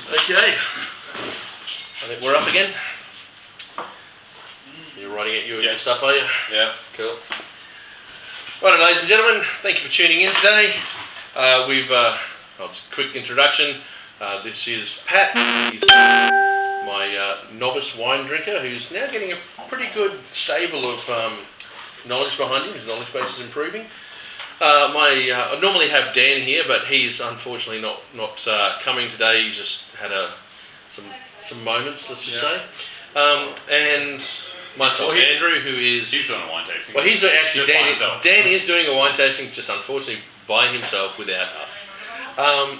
Okay, I think we're up again. You're writing at your stuff, are you? Yeah. Cool. Right, ladies and gentlemen, thank you for tuning in today. Quick introduction. This is Pat. He's my novice wine drinker who's now getting a pretty good stable of knowledge behind him. His knowledge base is improving. I normally have Dan here, but he's unfortunately not coming today. He's just had some moments, let's just say. And myself, Andrew, who is... He's doing a wine tasting. Well, he's doing, actually, Dan is doing a wine tasting, just unfortunately by himself without us. My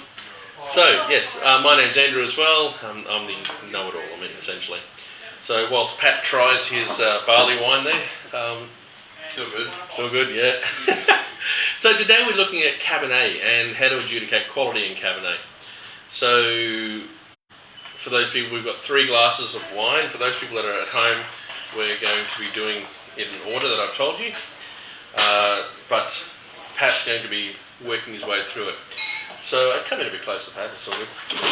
name's Andrew as well. I'm the know-it-all, essentially. So whilst Pat tries his barley wine there... Still good. Still good, yeah. So today we're looking at Cabernet and how to adjudicate quality in Cabernet. So for those people, we've got 3 glasses of wine. For those people that are at home, we're going to be doing it in order that I've told you. But Pat's going to be working his way through it. So I come in a bit closer, Pat, it's all good.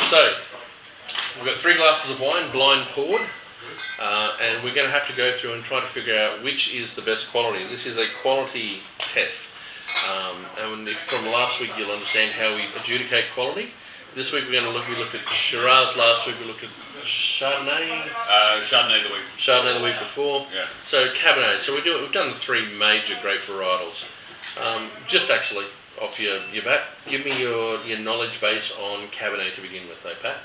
So we've got 3 glasses of wine, blind poured. And we're going to have to go through and try to figure out which is the best quality. This is a quality test. And from last week you'll understand how we adjudicate quality. This week we looked at Shiraz last week, we looked at Chardonnay. Chardonnay the week before. Yeah. So Cabernet. So we've done the 3 major grape varietals. Just actually off your bat, give me your knowledge base on Cabernet to begin with, though, Pat.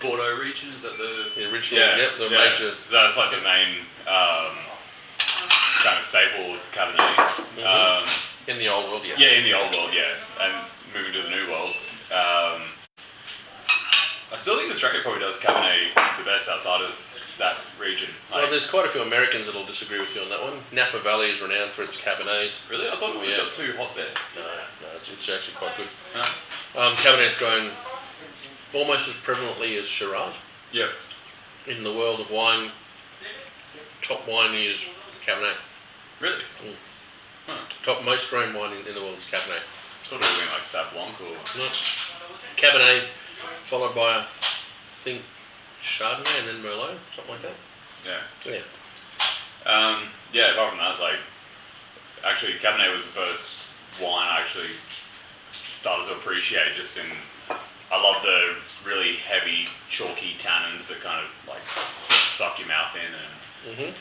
Bordeaux region, is that the original? Yeah, the major. So that's like the main kind of staple of Cabernet. In the old world, yes. Yeah, in the old world, yeah, and moving to the new world. I still think Australia probably does Cabernet the best outside of that region. Well, there's quite a few Americans that'll disagree with you on that one. Napa Valley is renowned for its Cabernets. Really? I thought it got too hot there. No, it's actually quite good. Cabernet's grown almost as prevalently as Shiraz. Yep. In the world of wine, top wine is Cabernet. Really? Top most grown wine in the world is Cabernet. I thought it would have been like Sauv Blanc or... No. Cabernet, followed by, I think, Chardonnay and then Merlot, something like that. Yeah. Apart from that, actually Cabernet was the first wine I actually started to appreciate just in... I love the really heavy, chalky tannins that kind of suck your mouth in, and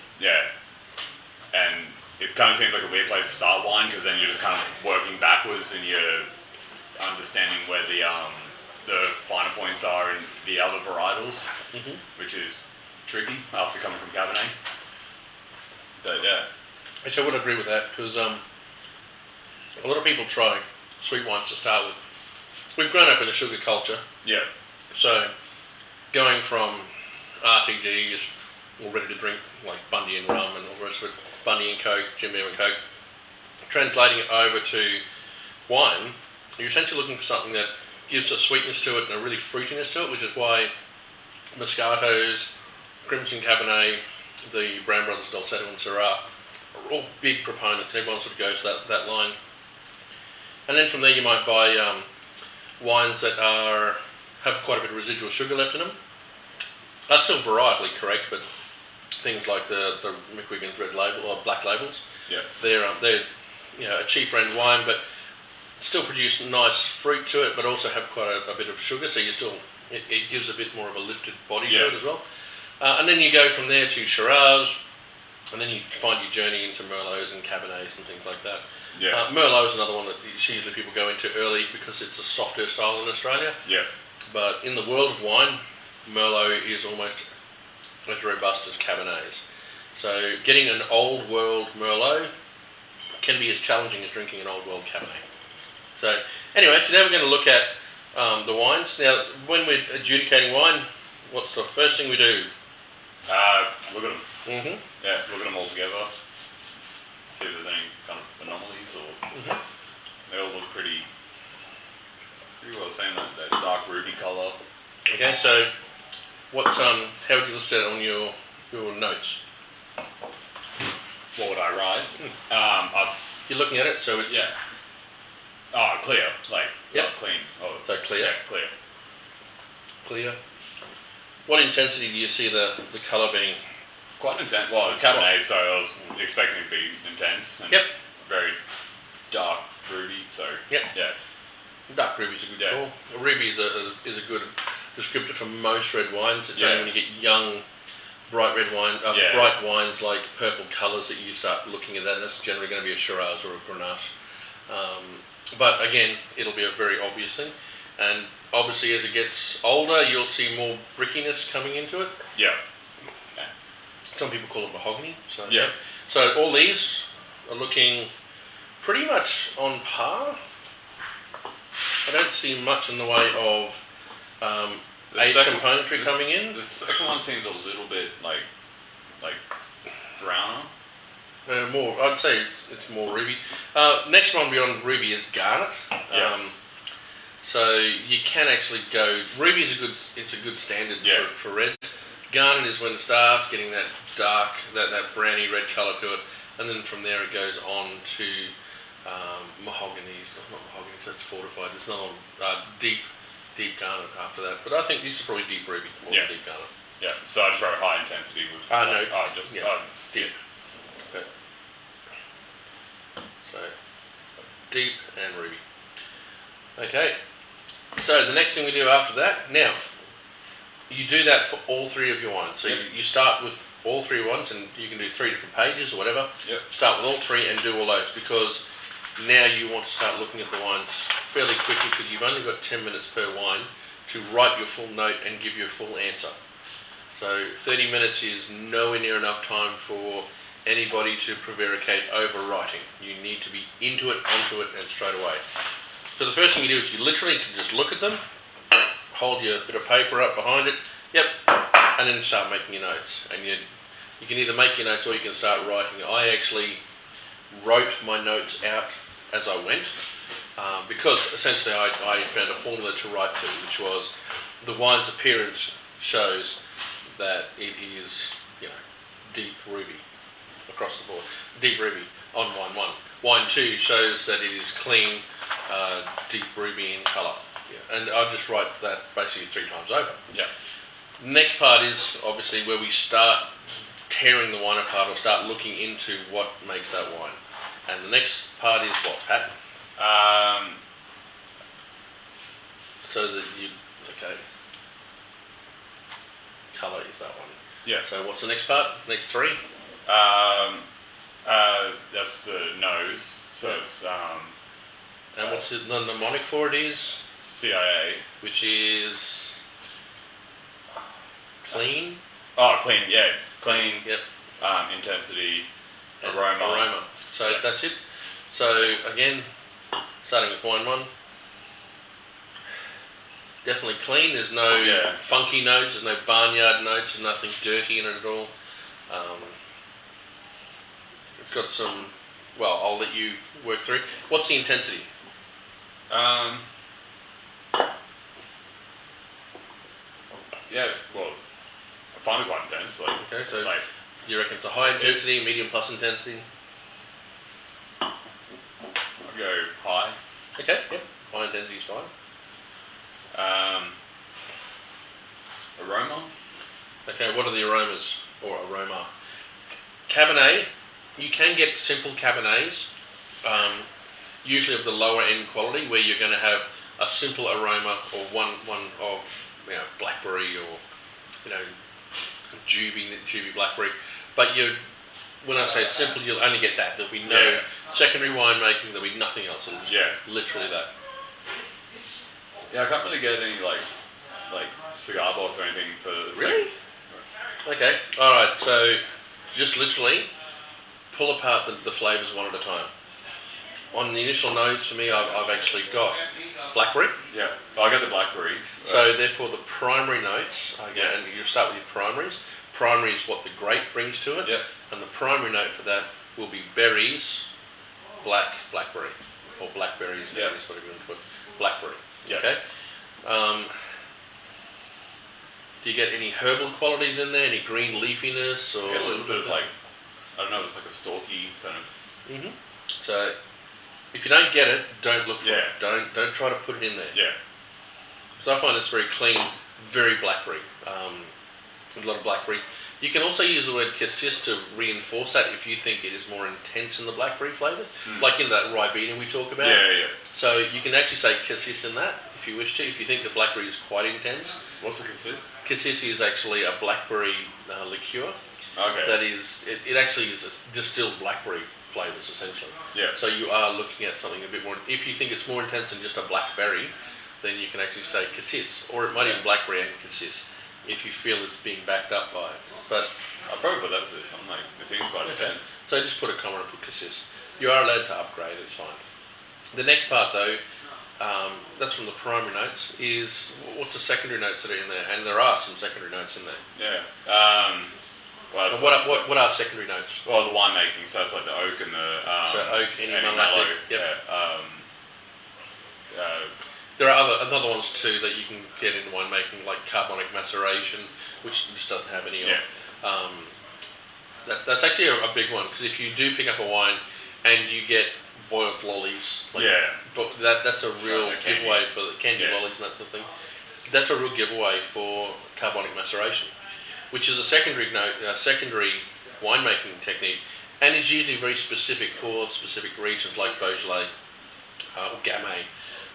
and it kind of seems like a weird place to start wine because then you're just kind of working backwards and you're understanding where the finer points are in the other varietals, which is tricky after coming from Cabernet. But Actually, I would agree with that because a lot of people try sweet wines to start with. We've grown up in a sugar culture. Yeah. So, going from RTDs, all ready to drink, like Bundy and rum and all the rest of it, Bundy and Coke, Jim Beam and Coke, translating it over to wine, you're essentially looking for something that gives a sweetness to it and a really fruitiness to it, which is why Moscatos, Crimson Cabernet, the Brown Brothers Dulcetto and Syrah are all big proponents. Everyone sort of goes that line. And then from there you might buy wines that have quite a bit of residual sugar left in them. Are still varietally correct, but things like the McQuiggan's Red Label or Black Labels, they're a cheaper end wine, but still produce nice fruit to it, but also have quite a bit of sugar. So it gives a bit more of a lifted body to it as well. And then you go from there to Shiraz, and then you find your journey into Merlots and Cabernets and things like that. Yeah. Merlot is another one that usually people go into early because it's a softer style in Australia. Yeah. But in the world of wine, Merlot is almost as robust as Cabernets. So getting an old world Merlot can be as challenging as drinking an old world Cabernet. So anyway, today we're going to look at the wines. Now, when we're adjudicating wine, what's the first thing we do? Look at them. Yeah, look at them all together. See if there's any kind of anomalies or... They all look pretty well saying that dark ruby colour. Okay, so what's how would you list that on your notes? What would I write? You're looking at it, so it's Oh, clear, like Yep. not clean. Oh, So clear. yeah, clear. Clear. What intensity do you see the colour being? Quite intense. Well, it's Cabernet, so I was expecting it to be intense. And Yep. Very dark ruby. So Yep. yeah. Dark ruby is a good call. A ruby is a good descriptor for most red wines. It's only when you get young, bright red wine, bright wines like purple colours that you start looking at that. And that's generally going to be a Shiraz or a Grenache. But again, it'll be a very obvious thing. And obviously, as it gets older, you'll see more brickiness coming into it. Yeah. Some people call it mahogany. So Yeah. So all these are looking pretty much on par. I don't see much in the way of age componentry coming in. The second one seems a little bit like browner. More, I'd say it's more ruby. Next one beyond ruby is garnet. So you can actually go. Ruby is a good standard for red. Garnet is when it starts getting that dark, that browny red colour to it, and then from there it goes on to mahoganies. Not mahogany, so it's fortified. It's not on deep garnet after that. But I think this is probably deep ruby more than deep garnet. Yeah. So I just wrote high intensity with. Deep. Okay. So deep and ruby. Okay. So the next thing we do after that, now you do that for all three of your wines. So you start with all three wines, and you can do 3 different pages or whatever. Yep. Start with all three and do all those, because now you want to start looking at the wines fairly quickly, because you've only got 10 minutes per wine to write your full note and give your full answer. So 30 minutes is nowhere near enough time for anybody to prevaricate over writing. You need to be into it, onto it, and straight away. So the first thing you do is you literally can just look at them, hold your bit of paper up behind it, and then start making your notes. And you can either make your notes or you can start writing. I actually wrote my notes out as I went, because essentially I found a formula to write to, which was the wine's appearance shows that it is, deep ruby across the board. Deep ruby on wine 1. Wine 2 shows that it is clean, deep ruby in colour. Yeah. And I just write that basically 3 times over. Yeah. Next part is obviously where we start tearing the wine apart, or start looking into what makes that wine. And the next part is what, Pat? So that colour is that one. Yeah. So what's the next part? Next 3? That's the nose. So it's and what's the mnemonic for it is? CIA. Which is clean. Oh, clean. Yeah, clean. Yep. Intensity. And aroma. So that's it. So again, starting with wine 1. Definitely clean. There's no funky notes. There's no barnyard notes. There's nothing dirty in it at all. It's got some. Well, I'll let you work through. What's the intensity? Yeah. Well, I find it quite intense. Okay. So you reckon it's a high intensity, medium plus intensity? I'll go high. Okay. Yep. High intensity is fine. Aroma. Okay, what are the aromas, or aroma? Cabernet, you can get simple Cabernets, usually of the lower end quality, where you're going to have a simple aroma, or one of blackberry, or Juby blackberry. But when I say simple, you'll only get that. There'll be no secondary winemaking. There'll be nothing else. It'll just literally that. Yeah, I can't really get any like cigar box or anything for this. Really? Okay. All right. So just literally pull apart the flavors one at a time. On the initial notes, for me, I've actually got blackberry. Yeah. I got the blackberry. So therefore, the primary notes. And you start with your primaries. Primary is what the grape brings to it. Yeah. And the primary note for that will be berries, blackberry, or blackberries, berries, whatever you want to put. Blackberry. Yeah. Okay. Do you get any herbal qualities in there? Any green leafiness, or a little bit of I don't know, it's like a stalky kind of. So If you don't get it, don't look for Yeah. it. Don't try to put it in there. Yeah. So I find it's very clean, very blackberry. A lot of blackberry. You can also use the word cassis to reinforce that if you think it is more intense in the blackberry flavour, like in that Ribena we talk about. Yeah. So you can actually say cassis in that if you wish to, if you think the blackberry is quite intense. What's the consist? Cassis is actually a blackberry liqueur. Okay. That is, it actually is distilled blackberry flavours essentially. Yeah. So you are looking at something a bit more. If you think it's more intense than just a blackberry, then you can actually say cassis, or it might even blackberry and cassis, if you feel it's being backed up by it. But I'll probably put that for this one. Like, it seems quite intense. so just put a comma and put cassis. You are allowed to upgrade. It's fine. The next part though, that's from the primary notes. Is what's the secondary notes that are in there? And there are some secondary notes in there. Yeah. Well, And what are secondary notes? well, the winemaking. So it's like the oak and the So oak, any and malolactic, mellow. yep. Yeah. There are other ones too that you can get in winemaking, like carbonic maceration, which just doesn't have any Yeah. of. That's actually a big one, because if you do pick up a wine and you get boiled lollies, like, Yeah. but that's a real the candy. giveaway for the candy Yeah. lollies and that sort of thing. That's a real giveaway for carbonic maceration, which is a secondary winemaking technique, and is usually very specific for specific regions like Beaujolais or Gamay.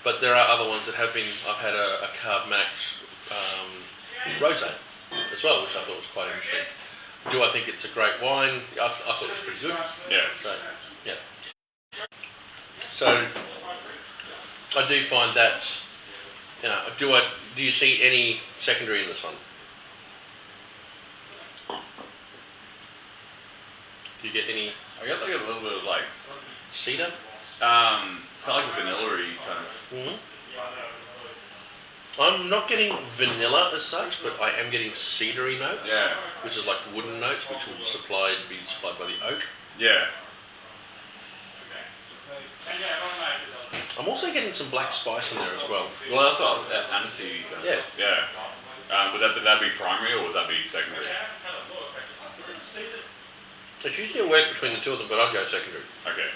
But there are other ones that have been. I've had a Carb Max rosé as well, which I thought was quite interesting. Do I think it's a great wine? I thought it was pretty good. Yeah. So, yeah. So, I do find that's. Do you see any secondary in this one? Do you get any I get like a little bit of like, cedar? it's kind of like a vanilla-y kind of. Mm-hmm. I'm not getting vanilla as such, but I am getting cedary notes. Yeah. Which is like wooden notes, which will be supplied by the oak. Yeah. I'm also getting some black spice in there as well. Well, that's what aniseed kind of. Yeah. Yeah. Would that be primary or would that be secondary? It's usually a work between the two of them, but I'd go secondary. Okay.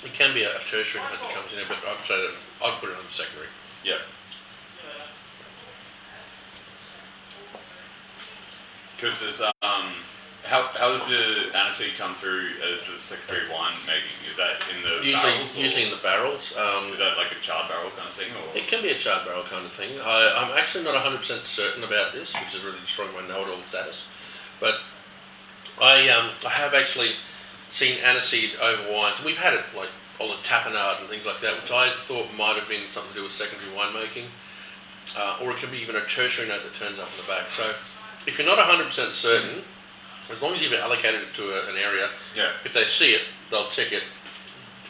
It can be a tertiary note that comes in there, but I'd say that I'd put it on the secondary. Yeah. Because there's how does the aniseed come through as a secondary wine making? Is that in the barrels? Usually in the barrels. Is that like a charred barrel kind of thing, or? It can be a charred barrel kind of thing. I'm actually not 100% certain about this, which is really destroying my know-it-all status. But I have actually seen aniseed over wines. We've had it like on the tapenade and things like that, which I thought might have been something to do with secondary winemaking. Or it could be even a tertiary note that turns up in the back. So if you're not 100% certain, as long as you've allocated it to an area, Yeah. if they see it, they'll tick it,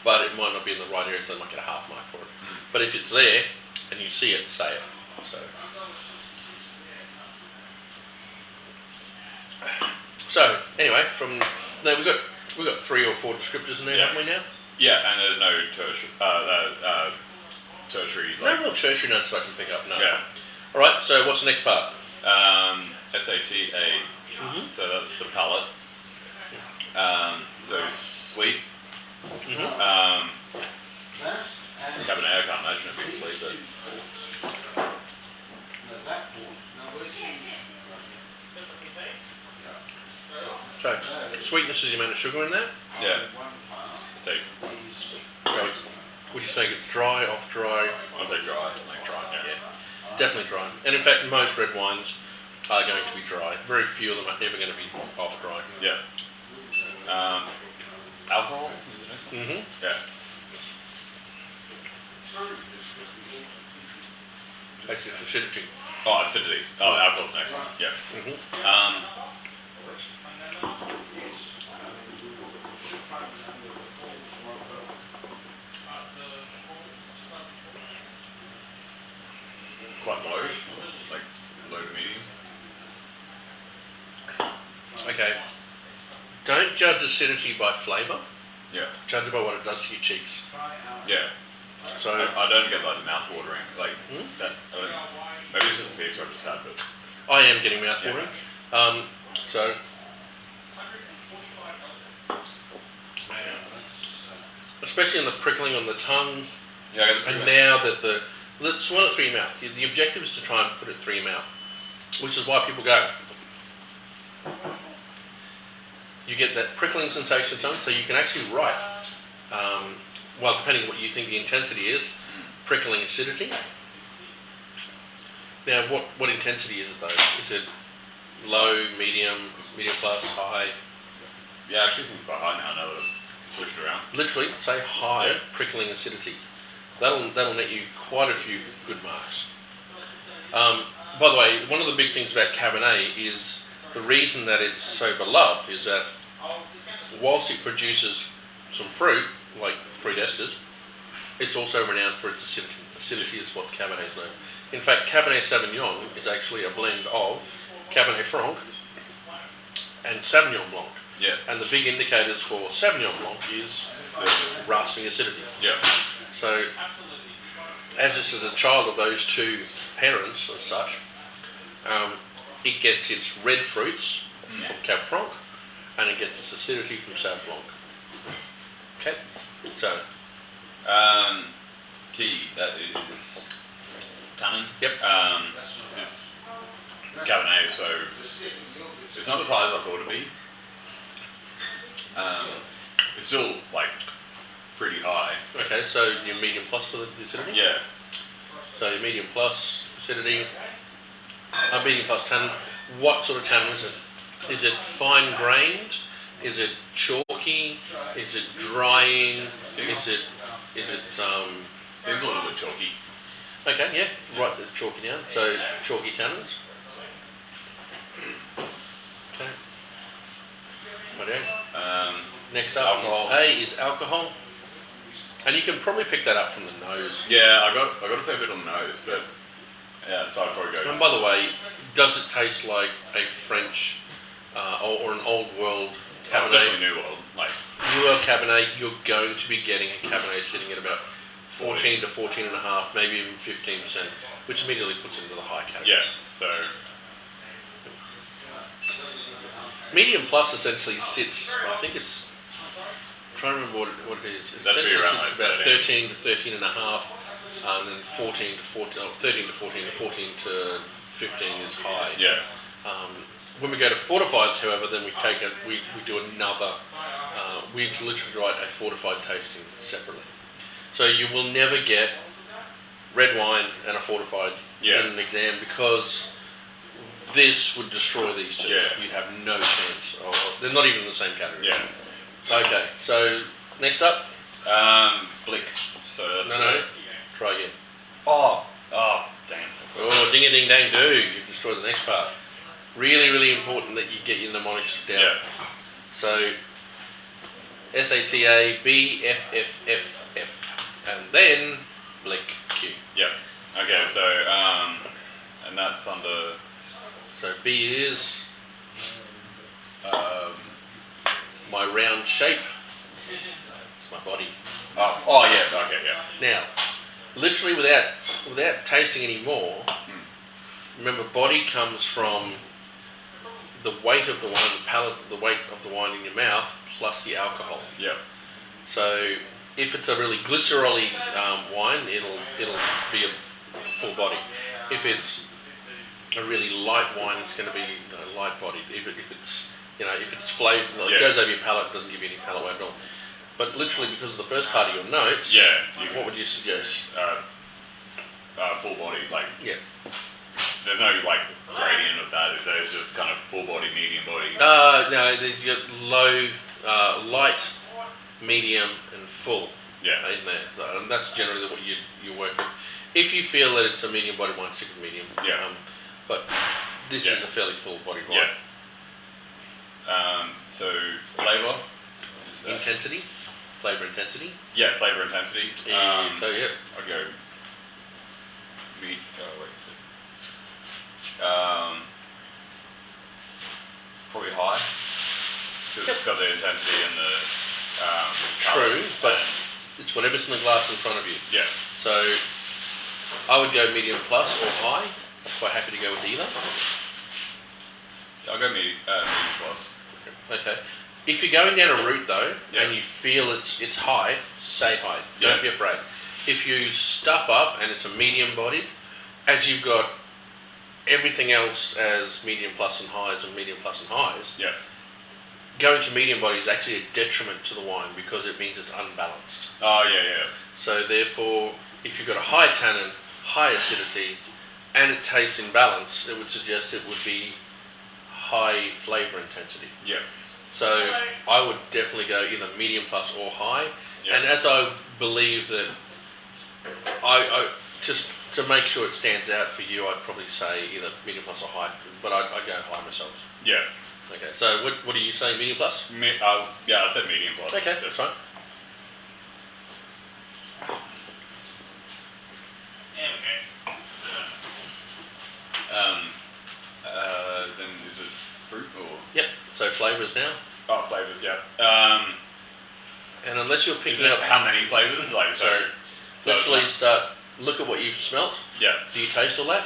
but it might not be in the right area, so they might get a half mark for it. But if it's there and you see it, say it. So anyway, we've got 3 or 4 descriptors in there, Yeah. haven't we now? Yeah, and there's no tertiary. No real tertiary notes that I can pick up. No. Yeah. All right. So what's the next part? SATA. Mhm. So that's the palate. So sweet. Mhm. Cabernet, I can't imagine it being sweet, but So sweetness is the amount of sugar in that. yeah. So So would you say it's dry, off dry? I'll say dry. Like dry, yeah. Definitely dry. And in fact, most red wines are going to be dry. Very few of them are ever going to be off dry. Yeah. Alcohol is the next one. Mm-hmm. Yeah. Actually, it's acidity. Oh, acidity. Oh, alcohol's the next one. Yeah. Mm-hmm. Quite low, like low to medium. Okay. Don't judge acidity by flavour. Yeah. Judge it by what it does to your cheeks. Yeah. So I don't get like the mouth watering, like Hmm? that. Maybe it's just the pizza I just had, but I am getting mouthwatering. So, especially on the prickling on the tongue, Yeah, and now that let's swirl it through your mouth. The objective is to try and put it through your mouth, which is why people go. You get that prickling sensation tongue, so you can actually write, well, depending on what you think the intensity is, prickling acidity. Now, what intensity is it though? Is it low, medium plus, high? Yeah, actually seems quite high now. That I've switched it around. Literally, say high prickling acidity. That'll net you quite a few good marks. By the way, one of the big things about Cabernet is the reason that it's so beloved is that whilst it produces some fruit, like fruit esters, it's also renowned for its acidity. Acidity is what Cabernet is known. In fact, Cabernet Sauvignon is actually a blend of Cabernet Franc and Sauvignon Blanc. Yeah. And the big indicators for Sauvignon Blanc is rasping acidity. Yeah. So, as this is a child of those two parents as such, it gets its red fruits from Cab Franc, and it gets its acidity from Sauv Blanc. Okay, so T, that is tannin. Yep. It's Cabernet, so it's not as high as I thought it'd be. It's still like pretty high. Okay, so your medium plus for the acidity? Yeah. So your medium plus acidity, medium plus tannin. What sort of tannin is it? Is it fine grained? Is it chalky? Is it drying? Is it Seems a little bit chalky. okay, yeah, write the chalky down. So chalky tannins. Okay. Okay. Next up, Alcohol. A is alcohol. And you can probably pick that up from the nose. Yeah, I got a fair bit on the nose, but yeah, so I'd probably go. And by the way, does it taste like a French or an old world Cabernet? Cabernet? Definitely New World. Like Newer Cabernet, you're going to be getting a Cabernet sitting at about 14 to 14.5, maybe even 15%, which immediately puts it into the high category. yeah, so Medium plus essentially sits, I think it's, I'm trying to remember what it is. It That'd be essentially around sits like about 13 to 13.5, and then 14 to 14, 13 to 14, and 14 to 15 is high. yeah, When we go to fortifieds, however, then we do another, we literally write a fortified tasting separately. So you will never get red wine and a fortified in an exam because this would destroy these two. Yeah. You'd have no chance. They're not even in the same category. yeah. Okay, so next up. Blick. So that's No. Try again. Oh, damn. Oh, ding a ding dang do. You've destroyed the next part. Really, really important that you get your mnemonics down. Yeah. So, SATA, B, F, F, F, F, and then Blick, Q. Yeah. Okay. So and that's under. So B is my round shape. It's my body. Oh yeah. Okay. Yeah. Now, literally without tasting any more, remember body comes from the weight of the wine, the palate, the weight of the wine in your mouth, plus the alcohol. Yeah. So if it's a really glycerol-y wine, it'll be a full body. If it's a really light wine, it's going to be light bodied. If it's flavored, it goes over your palate, it doesn't give you any palate weight at all. But literally because of the first part of your notes, what would you suggest? Full body, like. Yeah. There's no like gradient of that, is there? It's just kind of full body, medium body. No, there's your low, light, medium, and full. Yeah. In there, and that's generally what you work with. If you feel that it's a medium body wine, stick with medium. Yeah. But this is a fairly full body wine. Yeah. So flavor. Intensity, flavor intensity. Yeah, flavor intensity. So yeah. I'll go. Wait a second. Probably high. Because it's got the intensity and the. True, but it's whatever's in the glass in front of you. Yeah. So I would go medium plus or high. I'm quite happy to go with either. I'll go medium plus. Okay. If you're going down a route though, Yeah. and you feel it's high, say high. Don't be afraid. If you stuff up and it's a medium bodied, as you've got everything else as medium plus and highs and medium plus and highs, Yeah. going to medium body is actually a detriment to the wine because it means it's unbalanced. Oh yeah. So therefore, if you've got a high tannin, high acidity, and it tastes in balance, it would suggest it would be high flavour intensity. Yeah. So I would definitely go either medium plus or high. Yeah. And as I believe that, I just to make sure it stands out for you, I'd probably say either medium plus or high. But I'd go high myself. Yeah. Okay. So what do you say? Medium plus? Yeah, I said medium plus. Okay, that's fine. Then is it fruit or? Yep. So flavours now. Oh, flavors. Yeah. And unless you're Is picking it up, how many flavors? Like so. literally look at what you've smelt. Yeah. Do you taste all that?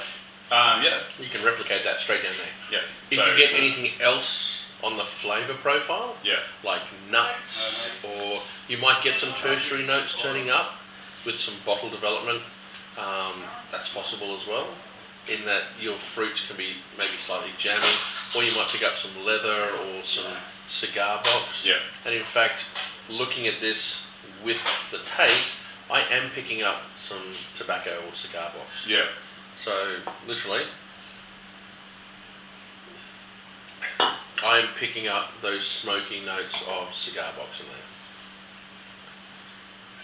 Yeah. You can replicate that straight down there. Yeah. If you get anything else on the flavour profile, Yeah. like nuts, or you might get some tertiary notes turning up with some bottle development, that's possible as well, in that your fruits can be maybe slightly jammy, or you might pick up some leather or some cigar box. Yeah. And in fact, looking at this with the taste, I am picking up some tobacco or cigar box. Yeah. So literally, I'm picking up those smoky notes of cigar box in there.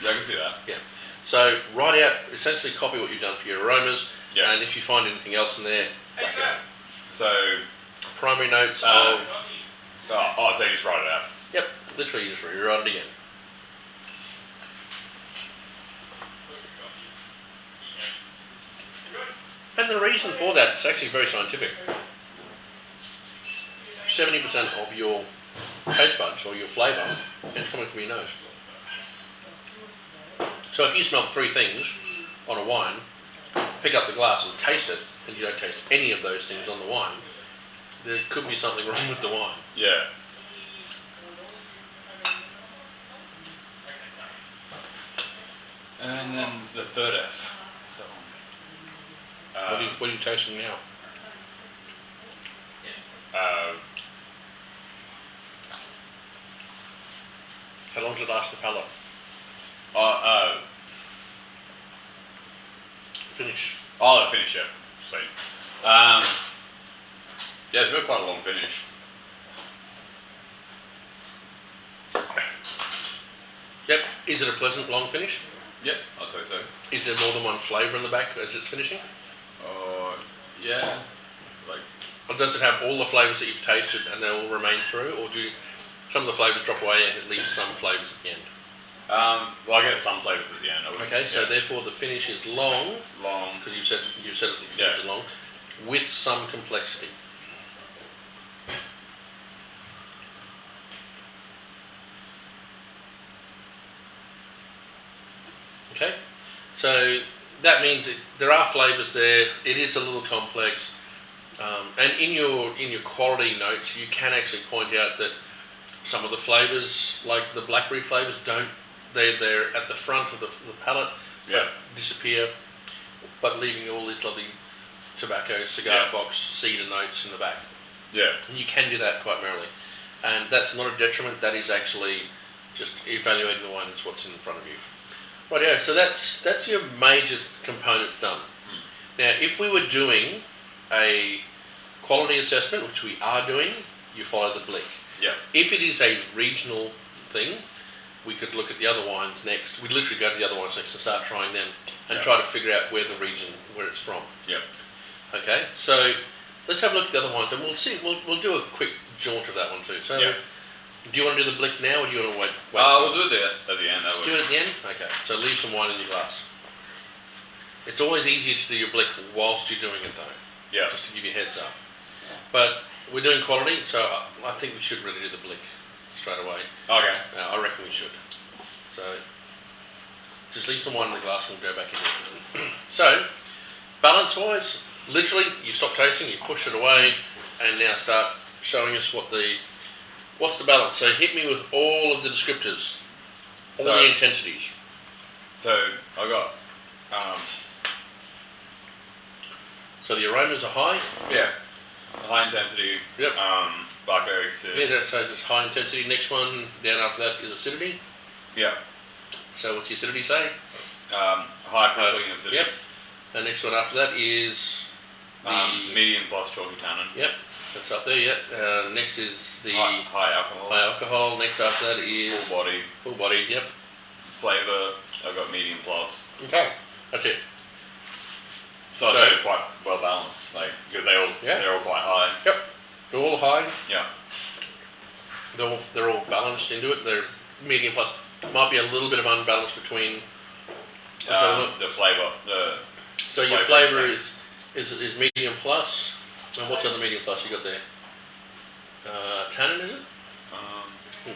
Yeah, I can see that. Yeah. So write out, essentially copy what you've done for your aromas, Yeah. and if you find anything else in there, whack it out. So. Primary notes So you just write it out. Yep, literally you just rewrite it again. And the reason for that is actually very scientific. 70% of your taste buds or your flavour is coming from your nose. So if you smell 3 things on a wine, pick up the glass and taste it, and you don't taste any of those things on the wine, there could be something wrong with the wine. Yeah. And then the third F. So. What are you tasting now? How long did it last the palate? Finish. The finish, yeah. Sweet. Yeah, it's got quite a long finish. Yep. Is it a pleasant long finish? Yep, I'd say so. Is there more than one flavour in the back as it's finishing? Yeah. Like. Or does it have all the flavours that you've tasted and they all remain through, or do some of the flavours drop away and it leaves some flavours at the end? Well, I get some flavours at the end. Okay, so therefore the finish is long, Long. because you said the finish is long, with some complexity. Okay, so that means there are flavours there. It is a little complex, and in your quality notes, you can actually point out that some of the flavours, like the blackberry flavours, they're at the front of the palate, Yeah. disappear, but leaving all these lovely tobacco, cigar box, cedar notes in the back. Yeah. And you can do that quite merrily, and that's not a detriment. That is actually just evaluating the wine as what's in front of you. Right, yeah. So that's your major components done. Now, if we were doing a quality assessment, which we are doing, you follow the blick. Yeah. If it is a regional thing, we could look at the other wines next. We'd literally go to the other wines next and start trying them and try to figure out where it's from. Yeah. Okay, so let's have a look at the other wines and we'll see. We'll do a quick jaunt of that one too. So, do you want to do the blick now or do you want to wait? We'll do it at the end. Do it at the end? Okay, so leave some wine in your glass. It's always easier to do your blick whilst you're doing it though. Yeah. Just to give you a heads up. But we're doing quality, so I think we should really do the blick straight away. Okay. I reckon we should. So just leave some wine in the glass and we'll go back in there. So, balance wise, literally you stop tasting, you push it away, and now start showing us what's the balance. So hit me with all of the descriptors, all the intensities. So I got. So the aromas are high. Yeah. High intensity. Yep. Blackberry citrus. Yeah, so it's high intensity. Next one down after that is acidity. Yeah. So what's the acidity say? High crippling acidity. Yep. And next one after that is the medium plus chalky tannin. Yep, that's up there. Yep. Next is the high alcohol. High alcohol. Next after that is full body. Full body. Yep. Flavor. I've got medium plus. Okay, that's it. So I'd say it's quite well balanced, like because they're all quite high. Yep. They're all high. Yeah. They're all balanced into it. They're medium plus. Might be a little bit of unbalance between. The flavour. So your flavour is medium plus. And what's the other medium plus you got there? Tannin, is it?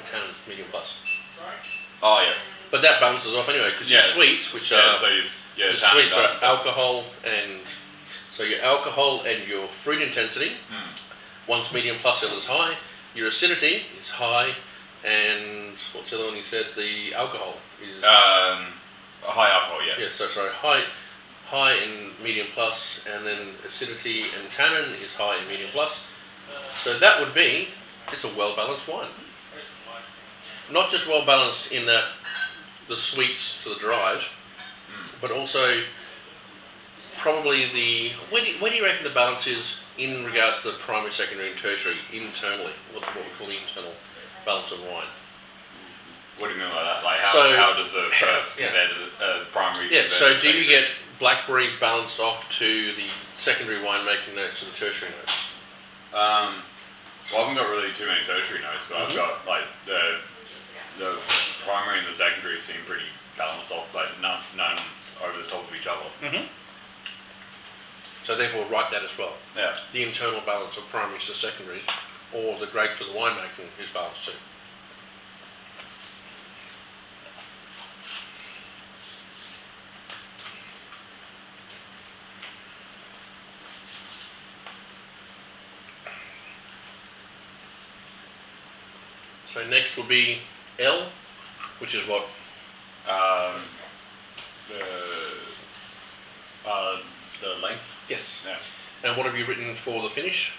Tannin, medium plus. Oh yeah. But that balances off anyway because your sweets, which are the sweets are alcohol and so your alcohol and your fruit intensity. One's medium plus, the other's high. Your acidity is high, and what's the other one you said? The alcohol is high alcohol. Yeah. Yeah. So sorry, high and medium plus, and then acidity and tannin is high and medium plus. So that would be it's a well balanced wine. Not just well balanced in that the sweets to the dries, but also probably where do you reckon the balance is in regards to the primary, secondary, and tertiary internally? What we call the internal balance of wine. What do you mean by that? Like how does the first compare to the primary? Yeah. So do you get blackberry balanced off to the secondary winemaking notes to the tertiary notes? Well, I haven't got really too many tertiary notes, but I've got like the primary and the secondary seem pretty balanced off, like none over the top of each other. So therefore write that as well. Yeah. The internal balance of primaries to secondaries, or the grape to the winemaking is balanced too. So next will be L, which is what? The length. Yes. Yeah. And what have you written for the finish?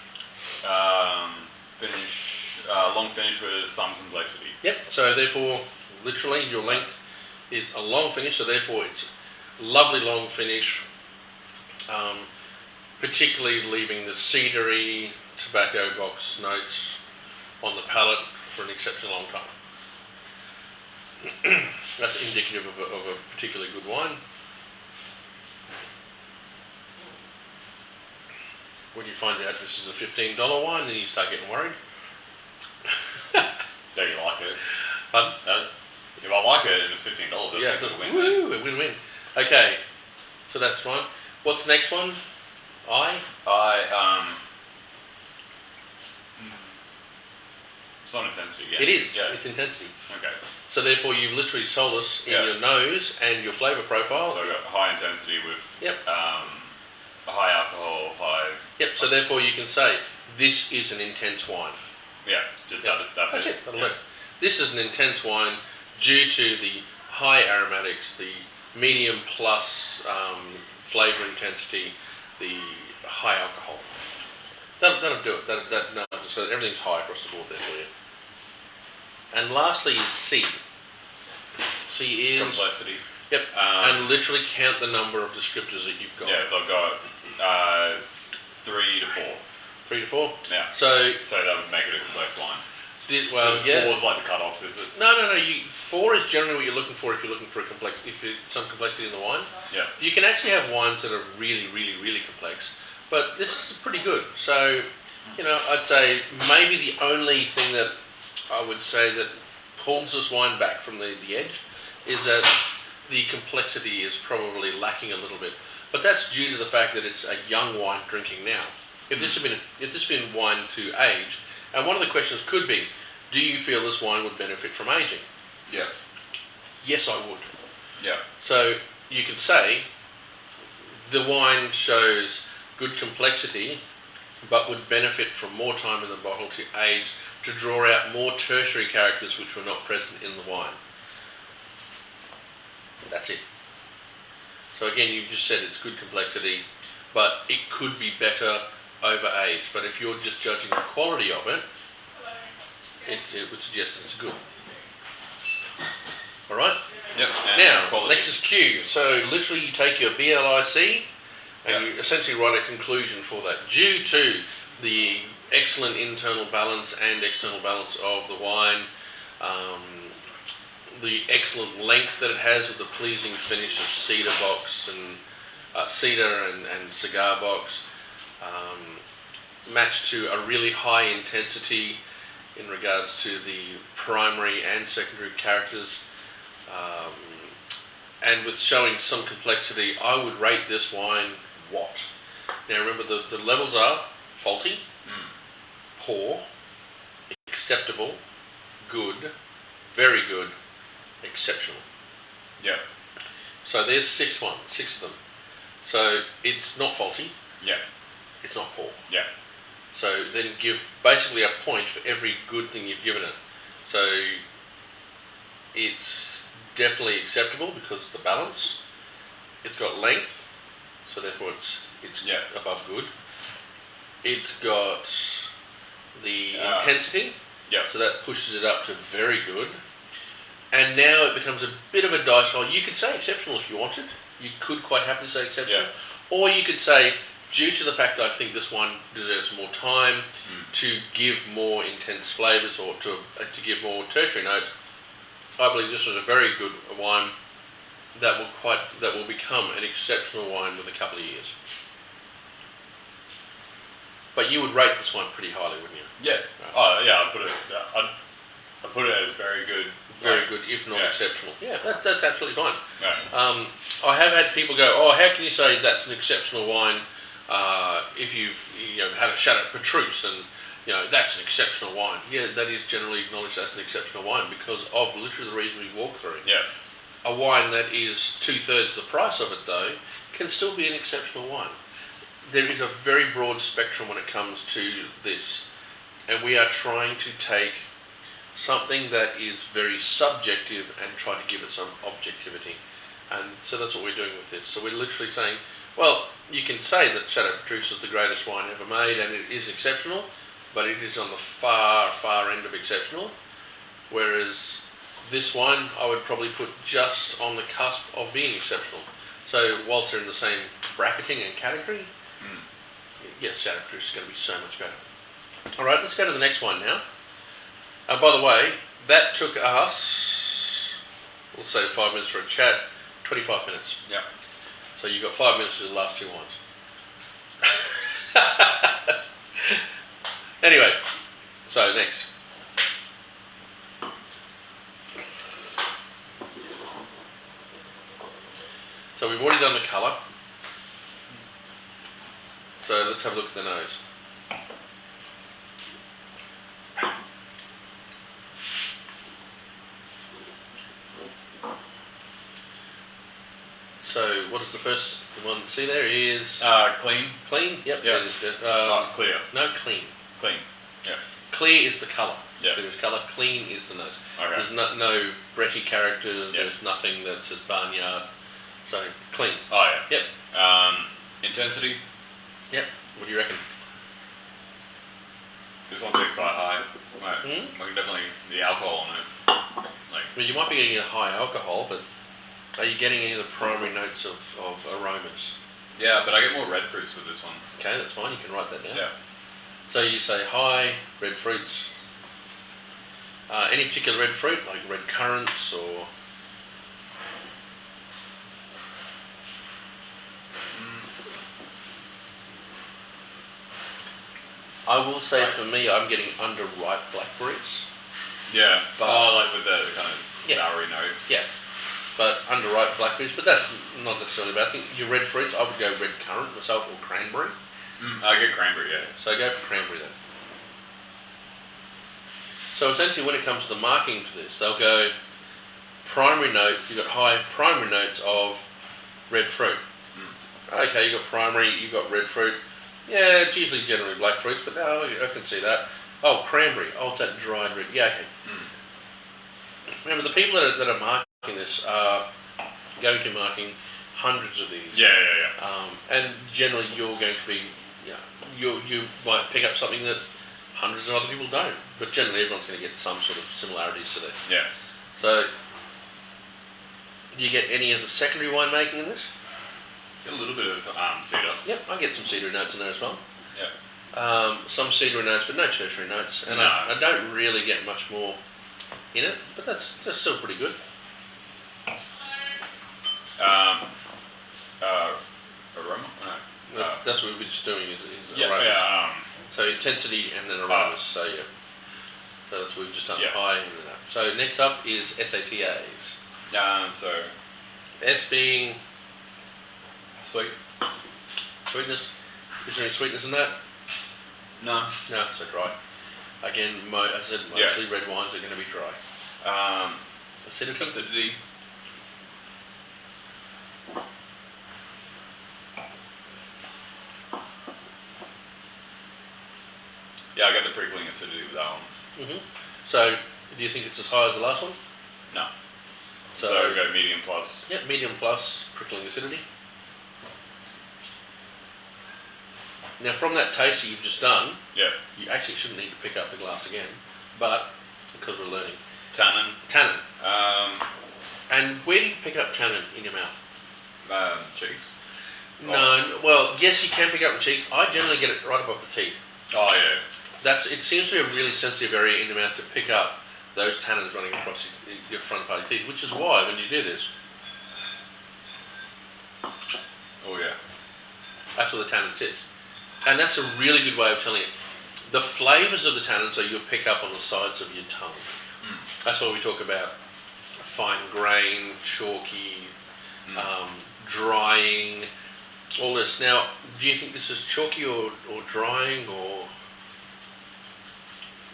Long finish with some complexity. Yep. So therefore, literally, your length is a long finish. So therefore, it's lovely long finish. Particularly leaving the cedary tobacco box notes on the palate for an exceptionally long time. That's indicative of a particularly good wine. When you find out this is a $15 wine, then you start getting worried. Do you like it? Pardon? If I like it and it's $15, that's a win-win. Woo, a win-win. Okay, so that's fine. What's the next one? It's not intensity yet. It is. Yeah. It's intensity. Okay. So therefore, you've literally sold us in your nose and your flavour profile. So I've got high intensity with high alcohol, high. Yep. So therefore, you can say this is an intense wine. Yeah. That's it. That'll work. This is an intense wine due to the high aromatics, the medium plus flavour intensity, the high alcohol. That'll do it. So everything's high across the board there for you. And lastly is C. C is complexity. Yep. And literally count the number of descriptors that you've got. Yeah, so I've got 3 to 4. 3 to 4. Yeah. So that would make it a complex wine. 4 is like the cutoff, is it? No. 4 is generally what you're looking for if you're looking for some complexity in the wine. Yeah. You can actually have wines that are really, really, really complex, but this is pretty good. So, I'd say maybe the only thing that I would say that pulls this wine back from the edge is that the complexity is probably lacking a little bit. But that's due to the fact that it's a young wine drinking now. If this had been wine to age, and one of the questions could be, do you feel this wine would benefit from aging? Yeah. Yes, I would. Yeah. So you could say the wine shows good complexity but would benefit from more time in the bottle to age to draw out more tertiary characters which were not present in the wine. That's it. So again, you just said it's good complexity, but it could be better over age. But if you're just judging the quality of it, it would suggest it's good. All right. Yep. Now, quality. next is Q. So literally, you take your BLIC and you essentially write a conclusion for that. Due to the excellent internal balance and external balance of the wine, the excellent length that it has with the pleasing finish of cedar box and cedar and cigar box, matched to a really high intensity in regards to the primary and secondary characters, and with showing some complexity, I would rate this wine what? Now remember, the levels are faulty, poor, acceptable, good, very good, exceptional. Yeah. So there's six of them. So it's not faulty, Yeah. it's not poor. Yeah. So then give basically a point for every good thing you've given it. So it's definitely acceptable because of the balance. It's got length, so therefore it's Yeah. above good. It's got the intensity, Yeah. so that pushes it up to very good. And now it becomes a bit of a dice roll. You could say exceptional if you wanted. You could quite happily say exceptional. Yeah. Or you could say, due to the fact that I think this one deserves more time to give more intense flavours or to give more tertiary notes, I believe this is a very good wine that will become an exceptional wine with a couple of years. But you would rate this one pretty highly, wouldn't you? Yeah. Right. Oh yeah. I'd put it as very good. Very good, if not exceptional. Yeah, that's absolutely fine. Yeah. I have had people go, "Oh, how can you say that's an exceptional wine if you've had a Chateau Petrus and that's an exceptional wine?" Yeah, that is generally acknowledged as an exceptional wine because of literally the reason we walked through. Yeah. A wine that is 2/3 the price of it, though, can still be an exceptional wine. There is a very broad spectrum when it comes to this, and we are trying to take something that is very subjective and try to give it some objectivity. And so that's what we're doing with this. So we're literally saying, well, you can say that Chateau Petrus is the greatest wine ever made and it is exceptional, but it is on the far, far end of exceptional. Whereas this wine, I would probably put just on the cusp of being exceptional. So whilst they're in the same bracketing and category, yes, Chateau Petrus is going to be so much better. All right, let's go to the next one now. By the way, that took us, we'll say 5 minutes for a chat, 25 minutes. Yeah. So you got 5 minutes to the last two wines. Anyway, so next. So we've already done the colour. So let's have a look at the nose. So what is the first one? See there is Clean. clean. Yep. Yeah. That is it. Clear. No, clean. Clean. Yeah. Clear is the colour. Yeah. Clear is colour. Clean is the nose. Okay. There's no Bretty characters. Yep. There's nothing that's a barnyard. So clean. Oh yeah. Yep. Intensity. Yep. What do you reckon? This one's quite high. Like definitely the alcohol on it. Like. Well, you might be getting a high alcohol, but are you getting any of the primary notes of aromas? Yeah, but I get more red fruits with this one. Okay, that's fine. You can write that down. Yeah. So you say high red fruits. Any particular red fruit, like red currants or? I will say for me, I'm getting underripe blackberries. Yeah. But- like with the kind of Yeah. soury note. Yeah, but underripe blackberries. But that's not necessarily bad. I think your red fruits, I would go red currant myself or cranberry. I get cranberry. Yeah. So go for cranberry then. So essentially, when it comes to the marking for this, they'll go primary note. You've got high primary notes of red fruit. Okay, you've got primary. You've got red fruit. Yeah, it's usually generally black fruits, but no, I can see that. Oh, cranberry. Oh, it's that dried red. Yeah, okay. Remember, the people that are marking this are going to be marking hundreds of these. Yeah. And generally, you're going to be, you might pick up something that hundreds of other people don't. But generally, everyone's going to get some sort of similarities to this. Yeah. So, do you get any of the secondary winemaking in this? Get a little bit of cedar. Yep, I get some cedar notes in there as well. Yeah. Some cedar notes, but no tertiary notes. And No. I don't really get much more in it, but that's still pretty good. Aroma? No. That's what we're just doing is Yeah. aromas. Yeah. So intensity and then aromas. So yeah. So that's what we've just done. High and then up. So next up is SATAs. So S being sweet. sweetness. Is there any sweetness in that? No. No, so dry. Again, as I said, mostly red wines are going to be dry. Acidity. Acidity. Yeah, I got the prickling acidity with that one. So, do you think it's as high as the last one? No. So we go medium plus. Yeah, medium plus prickling acidity. Now, from that taste that you've just done, you actually shouldn't need to pick up the glass again, but because we're learning. Tannin. Tannin. And where do you pick up tannin in your mouth? Cheeks. No, well, yes, you can pick up the cheeks. I generally get it right above the teeth. Oh yeah. It seems to be a really sensitive area in the mouth to pick up those tannins running across your front part of your teeth, which is why when you do this, Oh yeah. that's where the tannin sits. And that's a really good way of telling it. The flavours of the tannins, so you'll pick up on the sides of your tongue. That's why we talk about fine grain, chalky, drying, all this. Now, do you think this is chalky or drying or?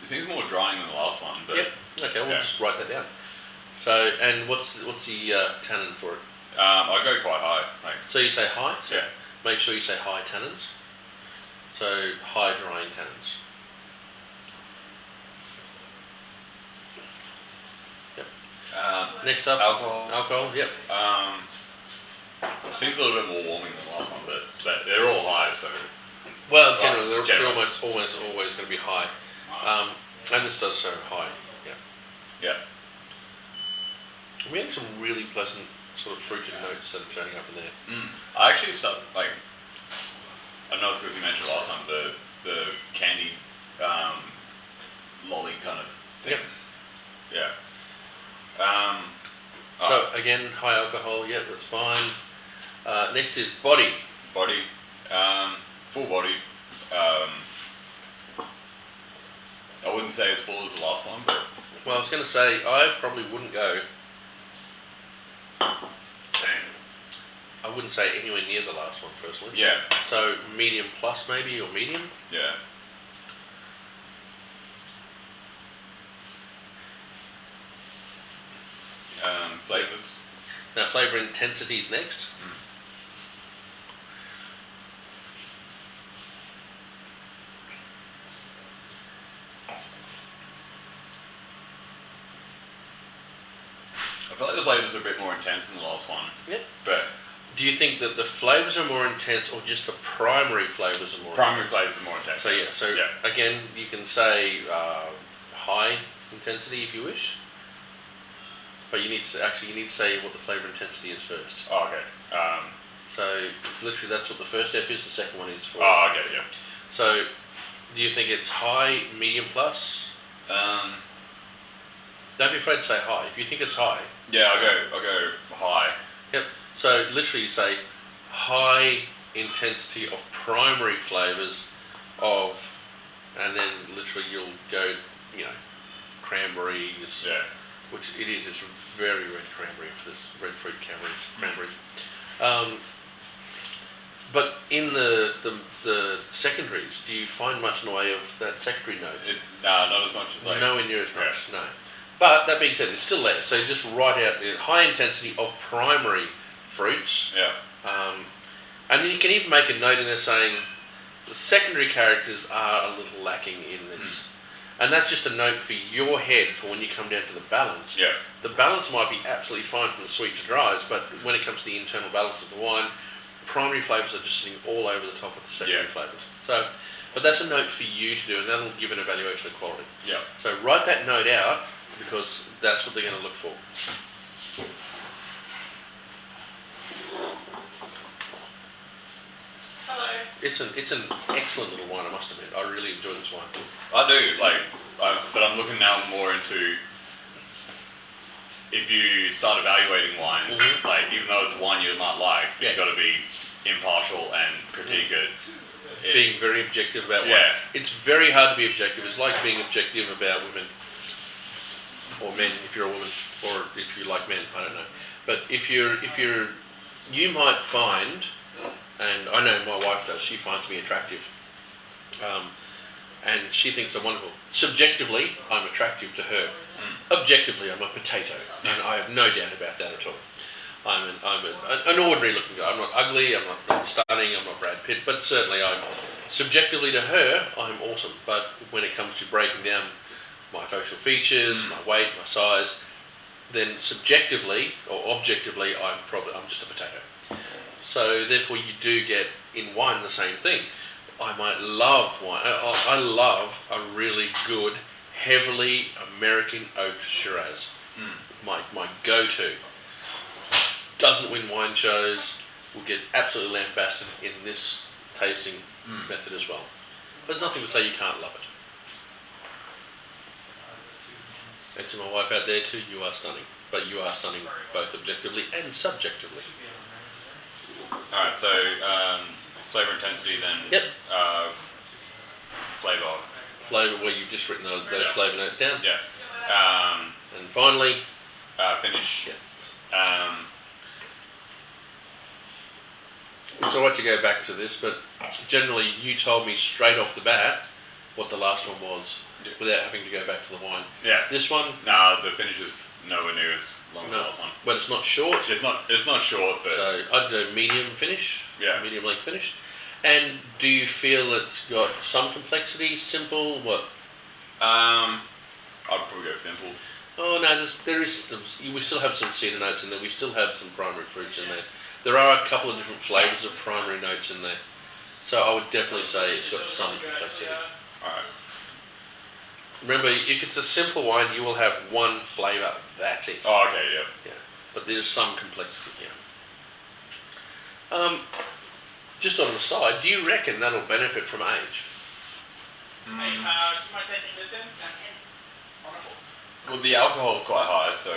It seems more drying than the last one, but Yep. Okay, we'll just write that down. So, and what's the tannin for it? I go quite high. So you say high. So Yeah. Make sure you say high tannins. So high drying tannins. Yep. Next up, Alcohol. Alcohol. Yep. It seems a little bit more warming than the last one, but they're all high, so. Well, generally, they're almost always going to be high. And this does so high. Yeah. Yeah. We have some really pleasant sort of fruited notes that are turning up in there. I actually started I know it's because you mentioned last time the candy lolly kind of thing. Yep. Yeah. So again, high alcohol. Yep, that's fine. Next is body. Body. Full body. I wouldn't say as full as the last one, but. Well, I was going to say I probably wouldn't go. I wouldn't say anywhere near the last one personally. Yeah. So medium plus maybe, or medium. Yeah. Flavors. Now flavour intensity is next. I feel like the flavors are a bit more intense than the last one. Yep. But do you think that the flavours are more intense, or just the primary flavours are more primary intense? flavors are more intense. So again, you can say high intensity if you wish, but you need to say what the flavour intensity is first. Oh, okay. So literally, that's what the first F is. The second one is for. Oh, okay, yeah. So, do you think it's high, medium plus? Don't be afraid to say high. If you think it's high. Yeah, I'll go high. Yep. So literally, you say high intensity of primary flavours of, and then literally you'll go, cranberries. Yeah. Which it is. It's very red cranberry for this red fruit cranberries. But in the secondaries, do you find much in the way of that secondary notes? Not as much. Nowhere near as much. No. But that being said, it's still there. So just write out the high intensity of primary fruits. Yeah. And then you can even make a note in there saying The secondary characters are a little lacking in this. And that's just a note for your head for when you come down to the balance. Yeah. The balance might be absolutely fine from the sweet to dries, but when it comes to the internal balance of the wine, primary flavours are just sitting all over the top of the secondary flavours. So, but that's a note for you to do, and that'll give an evaluation of quality. Yeah. So write that note out, because that's what they're going to look for. Hello. It's an excellent little wine, I must admit. I really enjoy this wine. I do, but I'm looking now more into if you start evaluating wines, like even though it's a wine you might like, you've got to be impartial and critique it. Being very objective about wine. Yeah. It's very hard to be objective. It's like being objective about women. Or men, if you're a woman, or if you like men, I don't know. But if you might find, and I know my wife does, she finds me attractive. And she thinks I'm wonderful. Subjectively, I'm attractive to her. Objectively, I'm a potato, and I have no doubt about that at all. I'm an ordinary looking guy. I'm not ugly, I'm not stunning, I'm not Brad Pitt, but certainly subjectively to her, I'm awesome. But when it comes to breaking down my facial features, my weight, my size, then subjectively or objectively, I'm just a potato. So therefore, you do get in wine the same thing. I might love wine. I love a really good, heavily American oaked Shiraz. My go-to. Doesn't win wine shows. Will get absolutely lambasted in this tasting method as well. There's nothing to say you can't love it. And to my wife out there too, you are stunning. But you are stunning both objectively and subjectively. Alright, so flavour intensity then. Yep. Flavour. Flavour, where you've just written those flavour notes down. Yeah. And finally, finish. yes. It's alright to go back to this, but generally you told me straight off the bat what the last one was, without having to go back to the wine. Yeah. This one? No, the finish is nowhere near as long as the last one. But it's not short. It's not short, but so I'd do medium finish. Yeah. Medium length finish. And do you feel it's got some complexity, simple, what? I'd probably go simple. Oh no, there is some. We still have some cedar notes in there. We still have some primary fruits in there. There are a couple of different flavours of primary notes in there. So I would definitely say it's got some complexity. Alright. Remember, if it's a simple wine, you will have one flavour. That's it. Oh, okay, yeah. Yeah. But there's some complexity here. Just on the side, do you reckon that'll benefit from age? Hey, do you mind taking this in? Wonderful. Well, the alcohol is quite high, so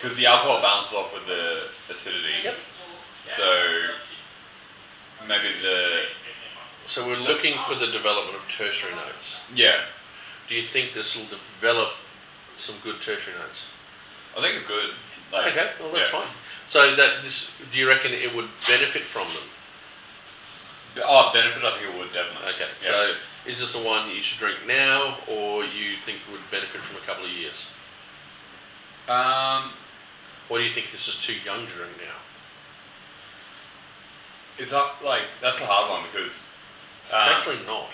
because the alcohol balances off with the acidity. Yep. So maybe So we're looking for the development of tertiary notes. Yeah. Do you think this will develop some good tertiary notes? I think it's good. Okay, well that's fine. So do you reckon it would benefit from them? Oh, benefit, I think it would, definitely. Okay, yeah. So is this a one that you should drink now, or you think would benefit from a couple of years? Or do you think this is too young to drink now? Is that that's a hard one because It's actually not.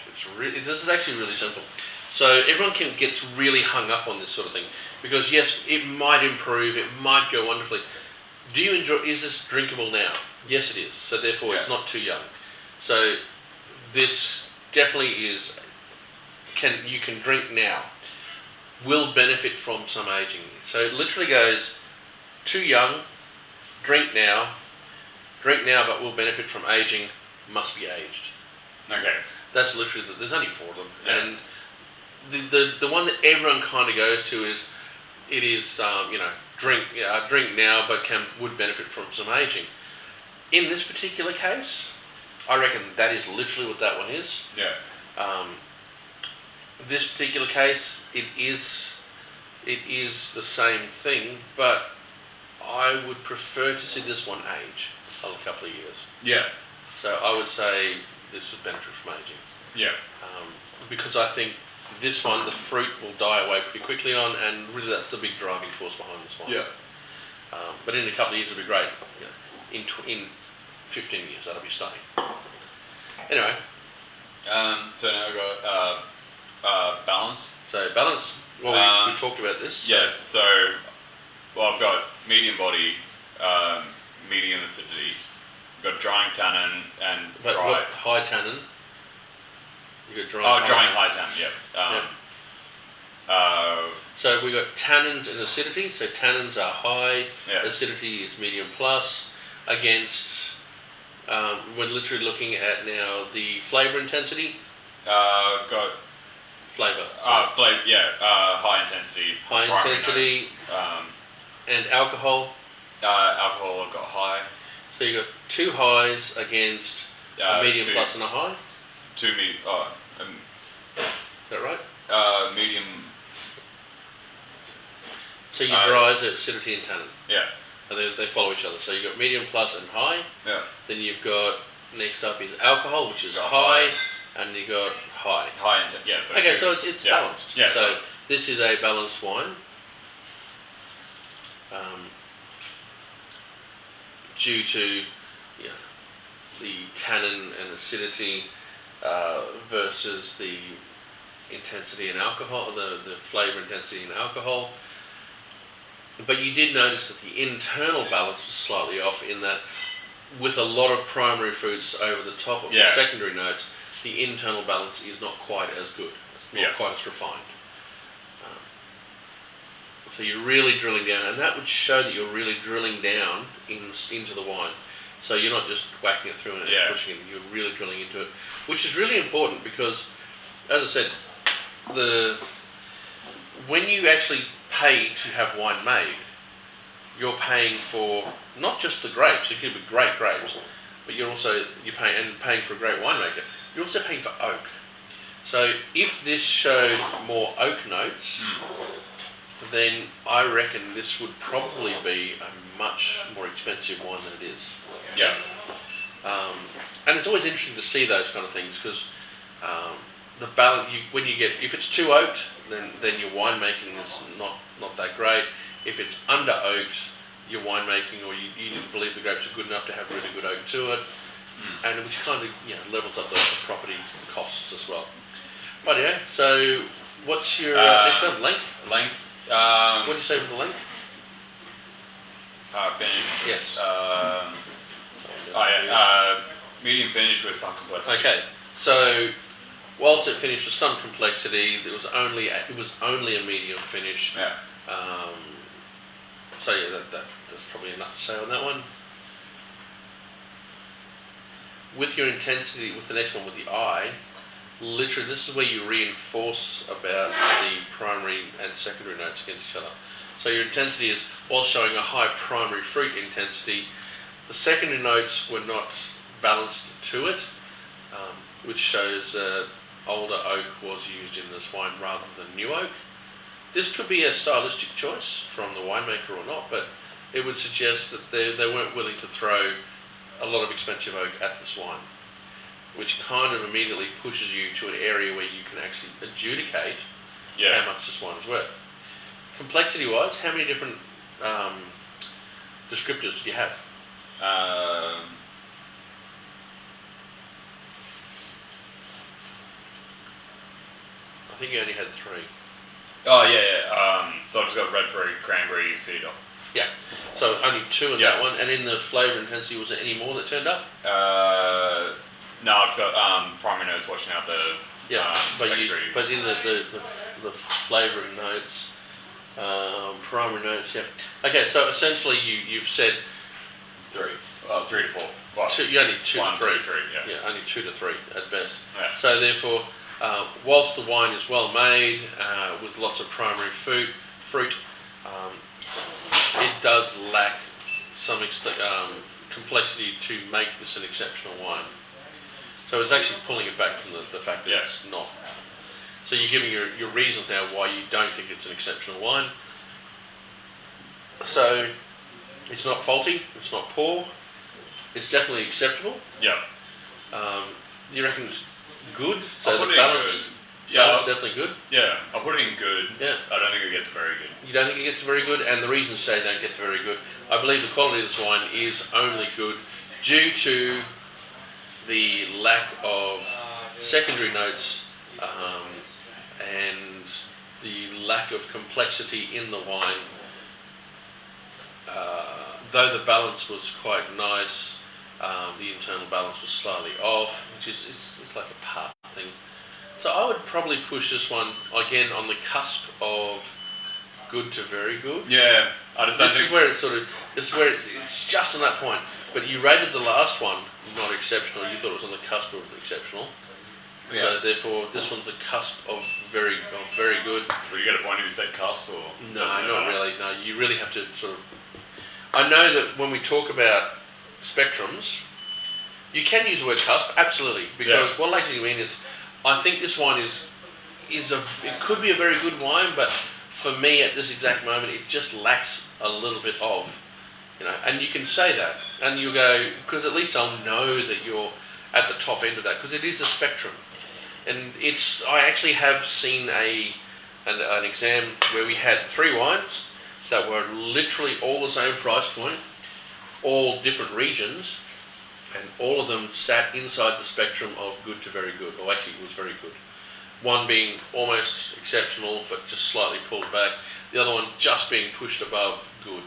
This is actually really simple. So everyone gets really hung up on this sort of thing because yes, it might improve, it might go wonderfully. Do you enjoy? Is this drinkable now? Yes, it is. So therefore, it's not too young. So this definitely is. You can drink now. Will benefit from some aging. So it literally goes too young, drink now but will benefit from aging, must be aged. Okay. That's literally there's only 4 of them, and the one that everyone kind of goes to is drink now but would benefit from some aging. In this particular case, I reckon that is literally what that one is. Yeah. This particular case, it is the same thing, but I would prefer to see this one age a couple of years. Yeah. So I would say this would benefit from aging. Yeah. Because I think this one, the fruit will die away pretty quickly on, and really that's the big driving force behind this one. Yeah. But in a couple of years it'll be great. In 15 years. That'll be stunning. Anyway, So now we've got balance. so balance. Well, we talked about this. Yeah. So, I've got medium body, medium acidity. We've got drying tannin and But dry. what, high tannin. You got drying. Drying high tannin. Yeah. So we got tannins and acidity. So tannins are high, Yeah. acidity is medium plus. Against, we're literally looking at now the flavour intensity. I've got Flavour. flavor. Yeah. High intensity. High primary intensity. notes. And alcohol. Alcohol I've got high. So you got two highs against a medium plus and a high. Is that right? Medium. So your dries are acidity and tannin. Yeah. And then they follow each other. So you've got medium plus and high. Yeah. Then you've got, next up is alcohol, which is Got high. And you got high. High intent. Yeah. So Okay, two. so it's Yeah. balanced. Yeah, So so- this is a balanced wine. Due to the tannin and acidity versus the intensity in alcohol, the flavour intensity in alcohol. But you did notice that the internal balance was slightly off in that with a lot of primary fruits over the top of the secondary notes, the internal balance is not quite as good. It's not quite as refined. So you're really drilling down, and that would show that you're really drilling down into the wine. So you're not just whacking it through and pushing it, you're really drilling into it, which is really important because, as I said, when you actually pay to have wine made, you're paying for not just the grapes. It could be great grapes, but you're paying for a great winemaker. You're also paying for oak. So if this showed more oak notes, then I reckon this would probably be a much more expensive wine than it is. Yeah. And it's always interesting to see those kind of things because the balance, if it's too oaked, then your winemaking is not that great. If it's under oaked, your winemaking, or you didn't believe the grapes are good enough to have really good oak to it, and which kind of levels up the property costs as well. But yeah, so what's your next one? Length? Length. What did you say with the length? Finish. Yes. Medium finish with some complexity. Okay, so whilst it finished with some complexity, it was only a medium finish. Yeah. So yeah, that's probably enough to say on that one. With your intensity, with the next one, with the eye, literally this is where you reinforce about the primary and secondary notes against each other. So your intensity is, while showing a high primary fruit intensity, the secondary notes were not balanced to it, which shows older oak was used in this wine rather than new oak. This could be a stylistic choice from the winemaker or not, but it would suggest that they weren't willing to throw a lot of expensive oak at this wine, which kind of immediately pushes you to an area where you can actually adjudicate how much this wine is worth. Complexity-wise, how many different descriptors do you have? I think you only had 3. Oh yeah. So I've just got red fruit, cranberry, cedar. Yeah. So only 2 in that one. And in the flavour intensity, was there any more that turned up? No, I've got primary notes washing out the secondary. But in the flavouring notes, primary notes, yeah. Okay, so essentially you've said 3. 3 to 4. Well, you only 2 1, to 3. 2 to 3. Yeah. Yeah, only 2 to 3 at best. Yeah. So therefore, whilst the wine is well made with lots of primary fruit, it does lack some complexity to make this an exceptional wine. So it's actually pulling it back from the fact that it's not. So you're giving your reasons now why you don't think it's an exceptional wine. So it's not faulty, it's not poor, it's definitely acceptable. Yeah. You reckon it's good? So I'll put the it balance, in good. Yeah, balance definitely good. Yeah, I'll put it in good. Yeah. I don't think it gets very good. You don't think it gets very good, and the reasons say don't get very good. I believe the quality of this wine is only good due to the lack of secondary notes and the lack of complexity in the wine, though the balance was quite nice, the internal balance was slightly off, which is it's like a part thing. So I would probably push this one again on the cusp of good to very good. Yeah, I just don't This think. is where it's just on that point. But you rated the last one not exceptional. You thought it was on the cusp of exceptional. Yeah. So therefore, this one's the cusp of very good. Will you get a point if you said cusp or? No, doesn't not matter? really. No, you really have to sort of. I know that when we talk about spectrums, you can use the word cusp, absolutely, because what I actually mean is, I think this wine it could be a very good wine, but for me at this exact moment, it just lacks a little bit of, and you can say that, and you go, because at least I'll know that you're at the top end of that, because it is a spectrum, and I actually have seen an exam where we had 3 wines that were literally all the same price point, all different regions, and all of them sat inside the spectrum of good to very good, or actually it was very good. One being almost exceptional, but just slightly pulled back. The other one just being pushed above good.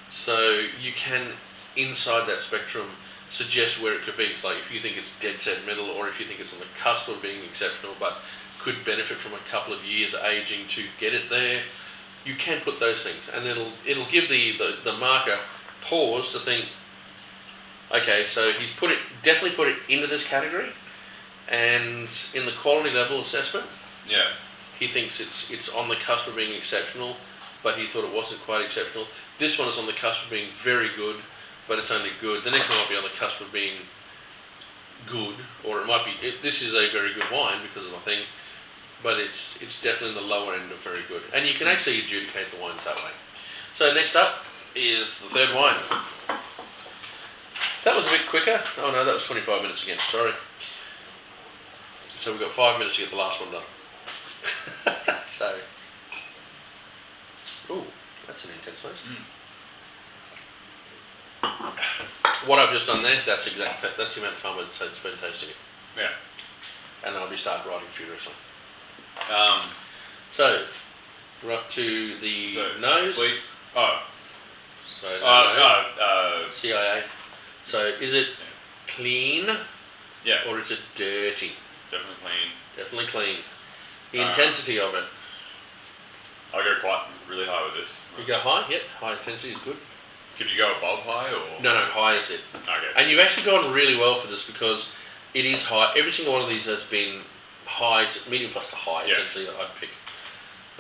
So you can, inside that spectrum, suggest where it could be. It's like if you think it's dead set middle, or if you think it's on the cusp of being exceptional, but could benefit from a couple of years aging to get it there, you can put those things, and it'll give the marker pause to think, okay, so he's definitely put it into this category, and in the quality level assessment, he thinks it's on the cusp of being exceptional, but he thought it wasn't quite exceptional. This one is on the cusp of being very good, but it's only good. The next one might be on the cusp of being good, or it might be, this is a very good wine because of the thing, but it's definitely in the lower end of very good. And you can actually adjudicate the wines that way. So next up is the third wine. That was a bit quicker. Oh no, that was 25 minutes again, sorry. So we've got 5 minutes to get the last one done. So, ooh, that's an intense nose. What I've just done there, that's the amount of time it's been tasting it. Yeah. And I'll be start writing furiously. Um, So, we're up to the nose. Sweet. Oh. So, CIA. So, is it clean Yeah. or is it dirty? Definitely clean. Definitely clean. The intensity of it. I go quite really high with this. You go high? Yep, high intensity is good. Could you go above high or? No, high is it. Okay. And you've actually gone really well for this because it is high. Every single one of these has been high, medium plus to high, essentially, I'd pick.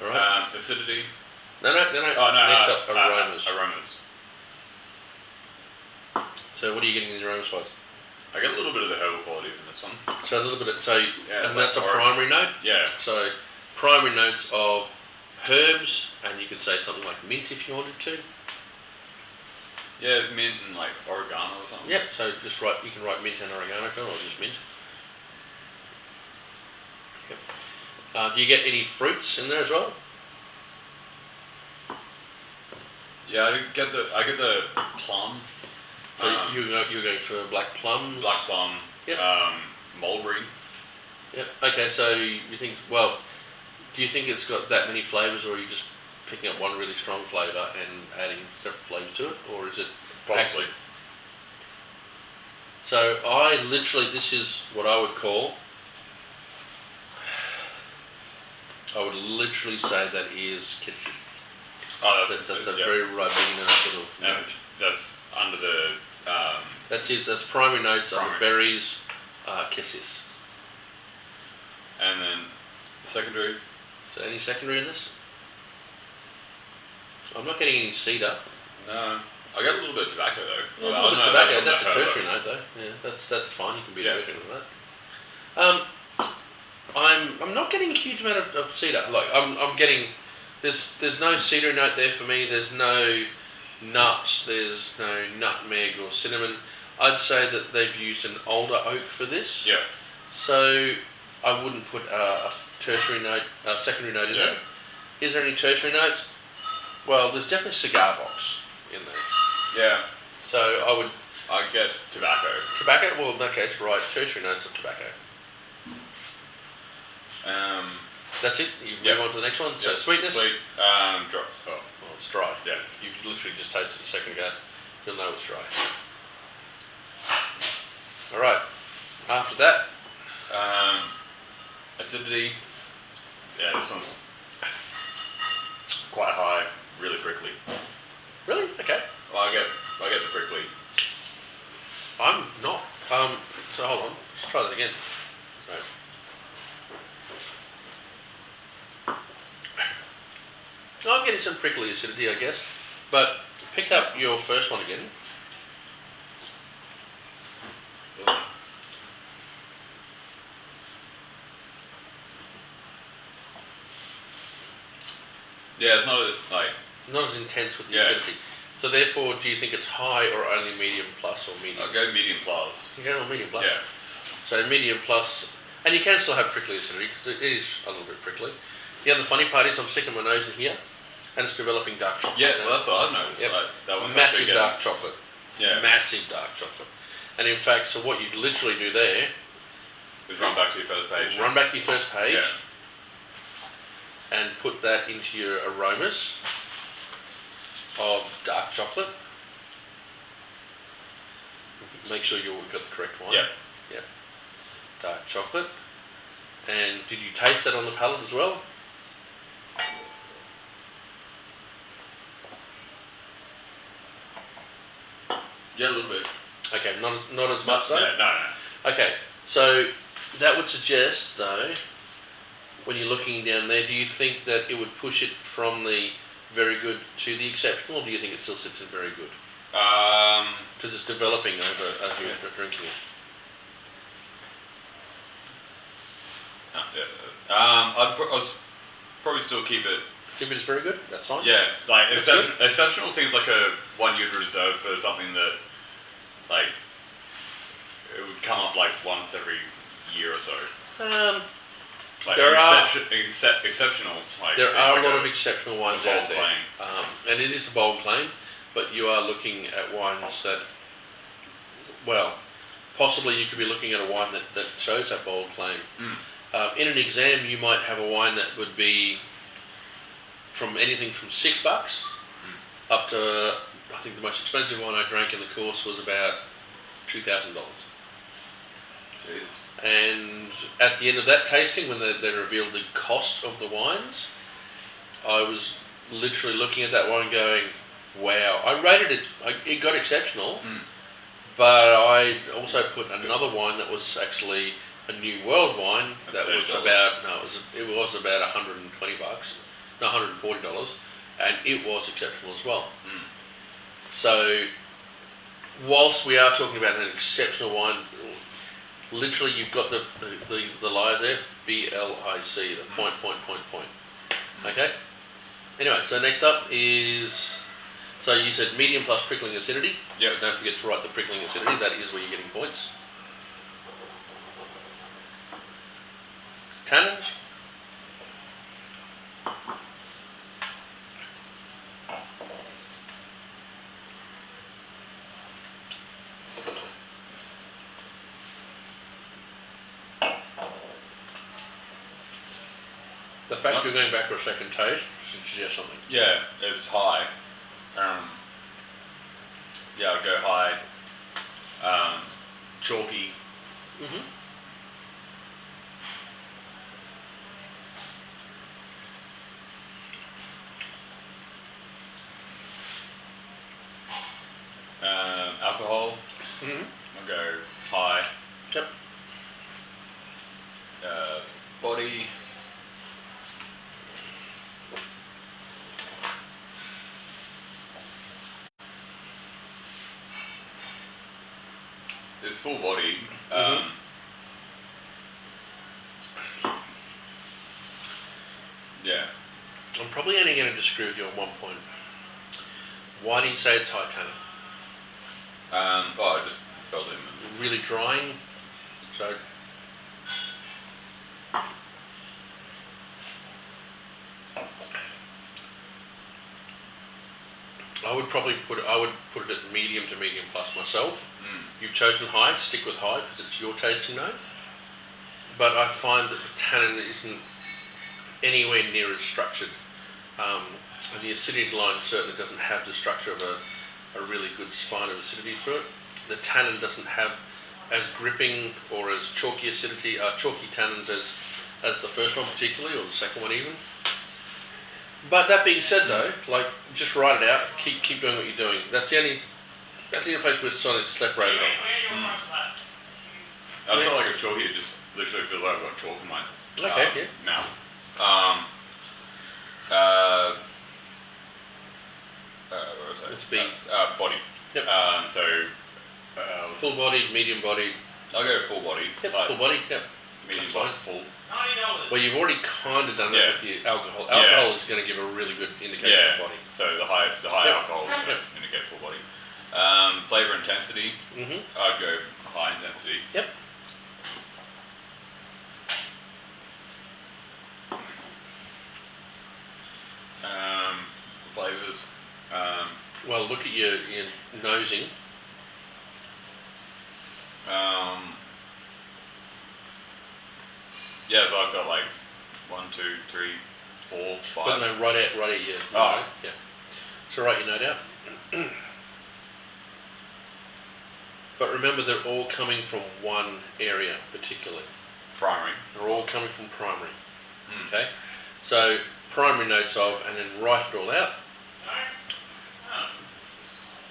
Alright? Acidity. No. Oh, no. Next up, aromas. Aromas. So what are you getting in the aromas wise? I get a little bit of the herbal quality from this one. So a little bit of, and that's a like primary note? Yeah. So primary notes of herbs, and you could say something like mint if you wanted to. Yeah, mint and like oregano or something. Yep, so you can write mint and oregano, or just mint. Yep. Do you get any fruits in there as well? Yeah, I get the plum. So you're going for black plums? Black plum. Yep. Mulberry. Yep. Okay, so you think, well, do you think it's got that many flavours, or are you just picking up one really strong flavour and adding several flavours to it, or is it Possibly. So this is what I would call, I would literally say that is cassis. Oh, That's a very Ribena sort of note. That's under the. That's primary notes under berries, cassis. And then secondary. So any secondary in this? I'm not getting any cedar. No, I got a little bit of tobacco though. Yeah, a little bit of tobacco. That's a tertiary note though. Yeah, that's fine. You can be a tertiary with that. I'm not getting a huge amount of cedar. Like I'm getting there's no cedar note there for me. There's no nuts. There's no nutmeg or cinnamon. I'd say that they've used an older oak for this. Yeah. So I wouldn't put a tertiary note, a secondary note in there. Is there any tertiary notes? Well, there's definitely cigar box in there. Yeah. So I get tobacco. Tobacco? Well, in that case, right, tertiary notes of tobacco. That's it? You move on to the next one? So sweetness? Sweet. Dry. Oh. Well, it's dry. Yeah. You've literally just tasted it a second ago. You'll know it's dry. Alright. After that? Acidity. Yeah, this one's quite high, really prickly. Really? Okay. Well, I get the prickly. I'm not. So hold on. Let's try that again. So I'm getting some prickly acidity, I guess. But pick up your first one again. Yeah, it's not Not as intense with the acidity. So therefore, do you think it's high or only medium plus or medium? I'll go medium plus. You go medium plus? Yeah. So medium plus, and you can still have prickly acidity because it is a little bit prickly. The other funny part is I'm sticking my nose in here and it's developing dark chocolate. Yeah, well, that's what I've noticed. Yep. That one's Massive dark chocolate. Yeah. Massive dark chocolate. And in fact, so what you literally do there is run back to your first page. Run back to your first page. Yeah. And put that into your aromas of dark chocolate. Make sure you've got the correct one. Yep. Yep. Dark chocolate. And did you taste that on the palate as well? Yeah, a little bit. Okay, not as much though? No. Okay, so that would suggest though, when you're looking down there, do you think that it would push it from the very good to the exceptional, or do you think it still sits in very good? Because it's developing over as you're drinking it. I'd probably still keep it. Keep it as very good? That's fine? Yeah, like That's good. exceptional seems like a one you'd reserve for something that, like, it would come up like once every year or so. Like there are exceptional. Like, there seems are like a lot of exceptional wines bold out there, claim. and it is a bold claim. But you are looking at wines that, well, possibly you could be looking at a wine that shows that bold claim. In an exam, you might have a wine that would be from anything from $6 up to, I think the most expensive wine I drank in the course was about $2,000. And at the end of that tasting, when they revealed the cost of the wines, I was literally looking at that wine going, wow. I rated it, it got exceptional, but I also put another wine that was actually a New World wine that was about, it was about $120, no, $140, and it was exceptional as well. So, whilst we are talking about an exceptional wine, literally you've got the lies there, BLIC, the point. Okay? Anyway, so next up is, so you said medium plus prickling acidity. Yep. So don't forget to write the prickling acidity, that is where you're getting points. Tannins. The fact you're going back for a second taste suggests something. Yeah, it's high. Yeah, I'd go high. Chalky. Alcohol. I'll go high. Yep. Body. It's full body. Yeah. I'm probably only going to disagree with you on one point. Why do you say it's high tannin? I just felt it. Really drying. So I would put it at medium to medium plus myself. Mm. You've chosen high, stick with high because it's your tasting note. But I find that the tannin isn't anywhere near as structured. And the acidity line certainly doesn't have the structure of a really good spine of acidity through it. The tannin doesn't have as gripping or as chalky tannins as the first one particularly, or the second one even. But that being said though, like, just write it out, keep doing what you're doing. That's the only place where Sonic's separated on. I feel like it's chalky, it just literally feels like I've got chalk in my mouth. What was that? It's B. Body. Yep. Full bodied, medium bodied. I'll go full body. Yep, full body, yep. Medium plus full. Well, you've already kind of done that with the alcohol. Alcohol is going to give a really good indication of body. So the high alcohol is going to indicate full body. Flavor intensity. I'd go high intensity. Yep. Flavors. Well, look at your nosing. Yeah, so I've got like 1, 2, 3, 4, 5. But no, right at your note. Yeah. So write your note out. But remember, they're all coming from one area particularly. Primary. They're all coming from primary. Okay? So primary notes of, and then write it all out.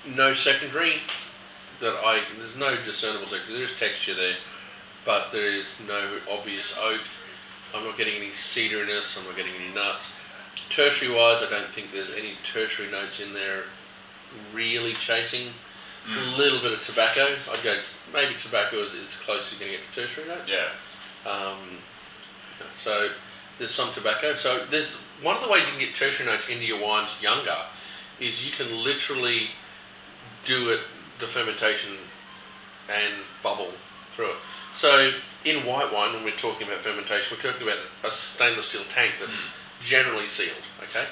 No secondary. There's no discernible secondary. There is texture there, but there is no obvious oak. I'm not getting any cedariness. I'm not getting any nuts. Tertiary wise, I don't think there's any tertiary notes in there really chasing. A little bit of tobacco. I'd go maybe tobacco is close as you're going to get to tertiary notes. Yeah. So there's some tobacco. So there's one of the ways you can get tertiary notes into your wines younger is you can literally do the fermentation and bubble through it. So in white wine, when we're talking about fermentation, we're talking about a stainless steel tank that's generally sealed, okay?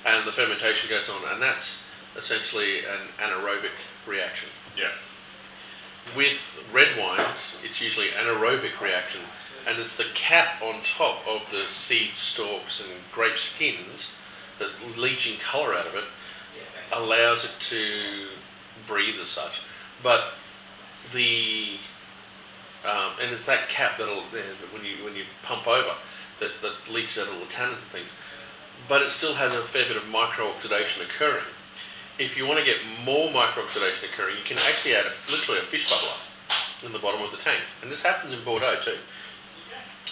And the fermentation goes on, and that's essentially an anaerobic reaction. Yeah. With red wines, it's usually anaerobic reaction, and it's the cap on top of the seed stalks and grape skins, the leaching colour out of it, allows it to breathe as such. But and it's that cap that'll when you pump over that leaches out all the tannins and things. But it still has a fair bit of micro-oxidation occurring. If you want to get more micro-oxidation occurring, you can actually add literally a fish bubbler in the bottom of the tank. And this happens in Bordeaux too.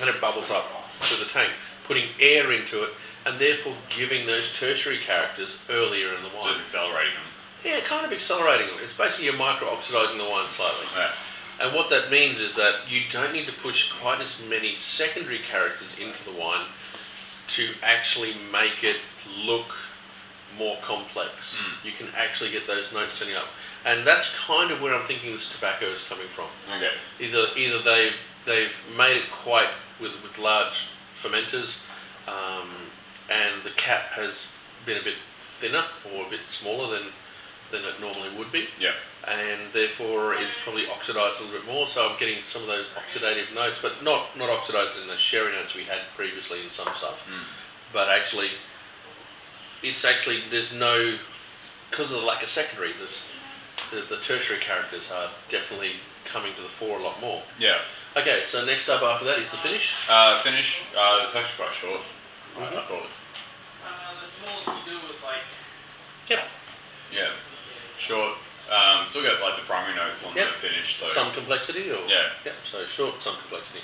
And it bubbles up to the tank, putting air into it, and therefore giving those tertiary characters earlier in the wine. Just accelerating them. Yeah, kind of accelerating them. It's basically you're micro-oxidizing the wine slightly. Yeah. And what that means is that you don't need to push quite as many secondary characters into the wine to actually make it look more complex. You can actually get those notes setting up. And that's kind of where I'm thinking this tobacco is coming from. Okay. Either they've made it quite with large fermenters, and the cap has been a bit thinner or a bit smaller than it normally would be. Yeah. And therefore it's probably oxidized a little bit more, so I'm getting some of those oxidative notes, but not oxidized in the sherry notes we had previously in some stuff. But actually, there's no, because of the lack of secondary, the tertiary characters are definitely coming to the fore a lot more. Yeah. Okay, so next up after that is the finish. Finish, it's actually quite short. I thought. The smallest we do was like. Yep. Yeah. Short. Still got like the primary notes on the finish. So. Some complexity, or yeah. Yep. So short, some complexity.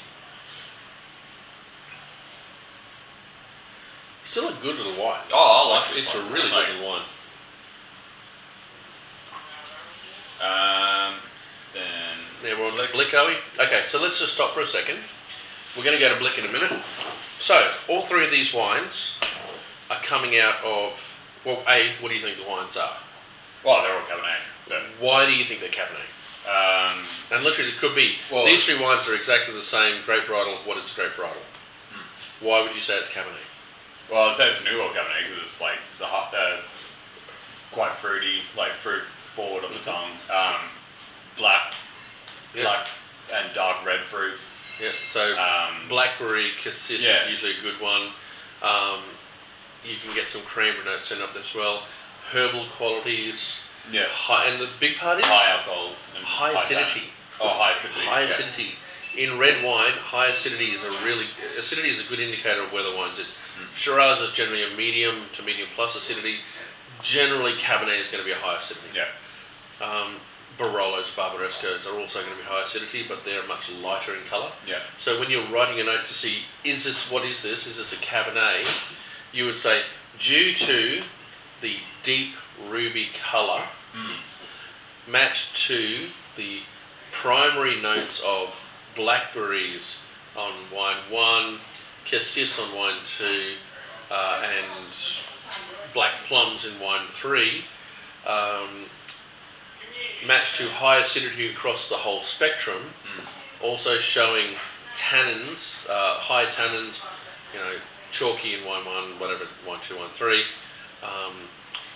Still a good little wine. Oh, I like it. It's a really good little wine. Then. Yeah, we're on Blick, are we? Okay, so let's just stop for a second. We're going to go to Blick in a minute. So, all three of these wines are coming out of, well, A, what do you think the wines are? Well, they're all Cabernet. But, why do you think they're Cabernet? And literally, it could be, these three wines are exactly the same grape varietal. What is grape varietal? Why would you say it's Cabernet? Well, I'd say it's a New World Cabernet because it's like the quite fruity, like fruit forward on the tongue. Black and dark red fruits. Yeah. So blackberry cassis is usually a good one. You can get some cranberry notes in up there as well. Herbal qualities. Yeah. And the big part is high alcohols and high acidity. High acidity. High acidity. In red wine, high acidity is a good indicator of where the wine's at. Shiraz is generally a medium to medium plus acidity. Generally, Cabernet is going to be a high acidity. Yeah. Barolos, Barbarescos are also going to be high acidity, but they're much lighter in colour. Yeah. So when you're writing a note to see, is this a Cabernet? You would say, due to the deep ruby colour, matched to the primary notes of blackberries on wine 1, cassis on wine 2, and black plums in wine 3, matched to high acidity across the whole spectrum, also showing tannins, high tannins, chalky in wine 1, whatever, wine 2, wine 3.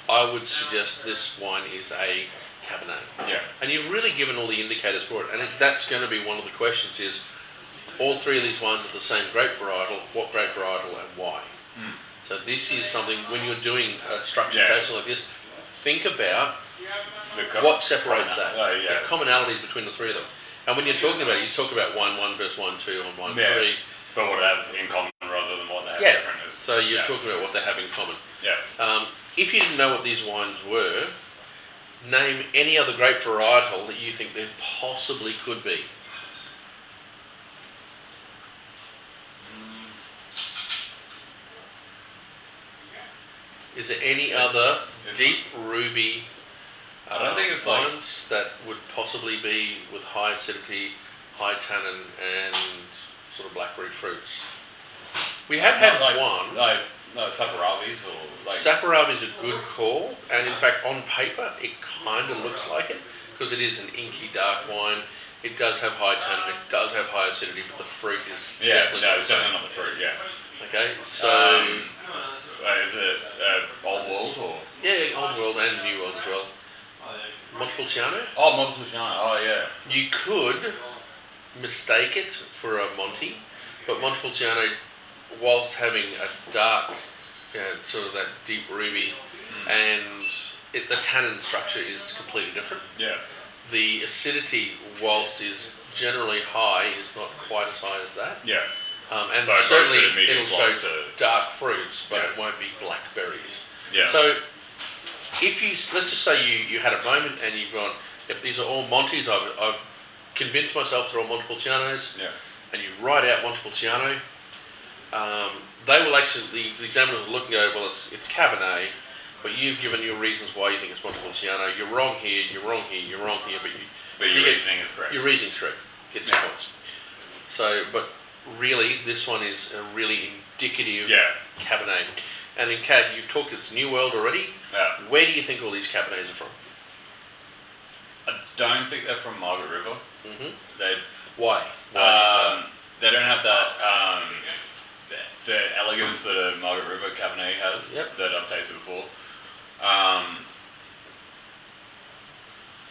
I would suggest this wine is a Cabernet. Yeah. And you've really given all the indicators for it, and that's going to be one of the questions is, all three of these wines are the same grape varietal, what grape varietal and why? So this is something, when you're doing a structured tasting like this, think about what separates that, the commonalities between the three of them. And when you're talking about it, you talk about wine 1 versus wine 2 and wine 3. But what they have in common rather than what they have different. So you're talking about what they have in common. Yeah. If you didn't know what these wines were, name any other grape varietal that you think there possibly could be. Is there any other deep ruby I don't think it's wines that would possibly be with high acidity, high tannin, and sort of blackberry fruits? We have had one. Saperavis or Saperavi is a good call, and in fact, on paper, it kind of looks like it because it is an inky dark wine. It does have high tannin, it does have high acidity, but the fruit is definitely it's definitely not the fruit. Yeah. Okay, so is it Old World or? Yeah, Old World and New World as well. Montepulciano? Oh, Montepulciano. Oh, yeah. You could mistake it for a Monty, but Montepulciano, whilst having a dark, sort of that deep ruby, and the tannin structure is completely different. Yeah. The acidity, whilst is generally high, is not quite as high as that. Yeah. And so certainly it'll show to dark fruits, but it won't be blackberries. Yeah. So if let's just say you had a moment and you've gone, if these are all Montes, I've convinced myself they're all Montepulcianos, and you write out Montepulciano, they will actually, the examiners will look and go, well, it's Cabernet, but you've given your reasons why you think it's Montepulciano. You're wrong here, you're wrong here, you're wrong here, but your reasoning is correct. Your reasoning's correct. Get some points. So, but really, this one is a really indicative Cabernet. And in Cab, you've talked it's New World already. Yeah. Where do you think all these Cabernets are from? I don't think they're from Margaret River. Why? They don't have that the elegance that a Margaret River Cabernet has that I've tasted before.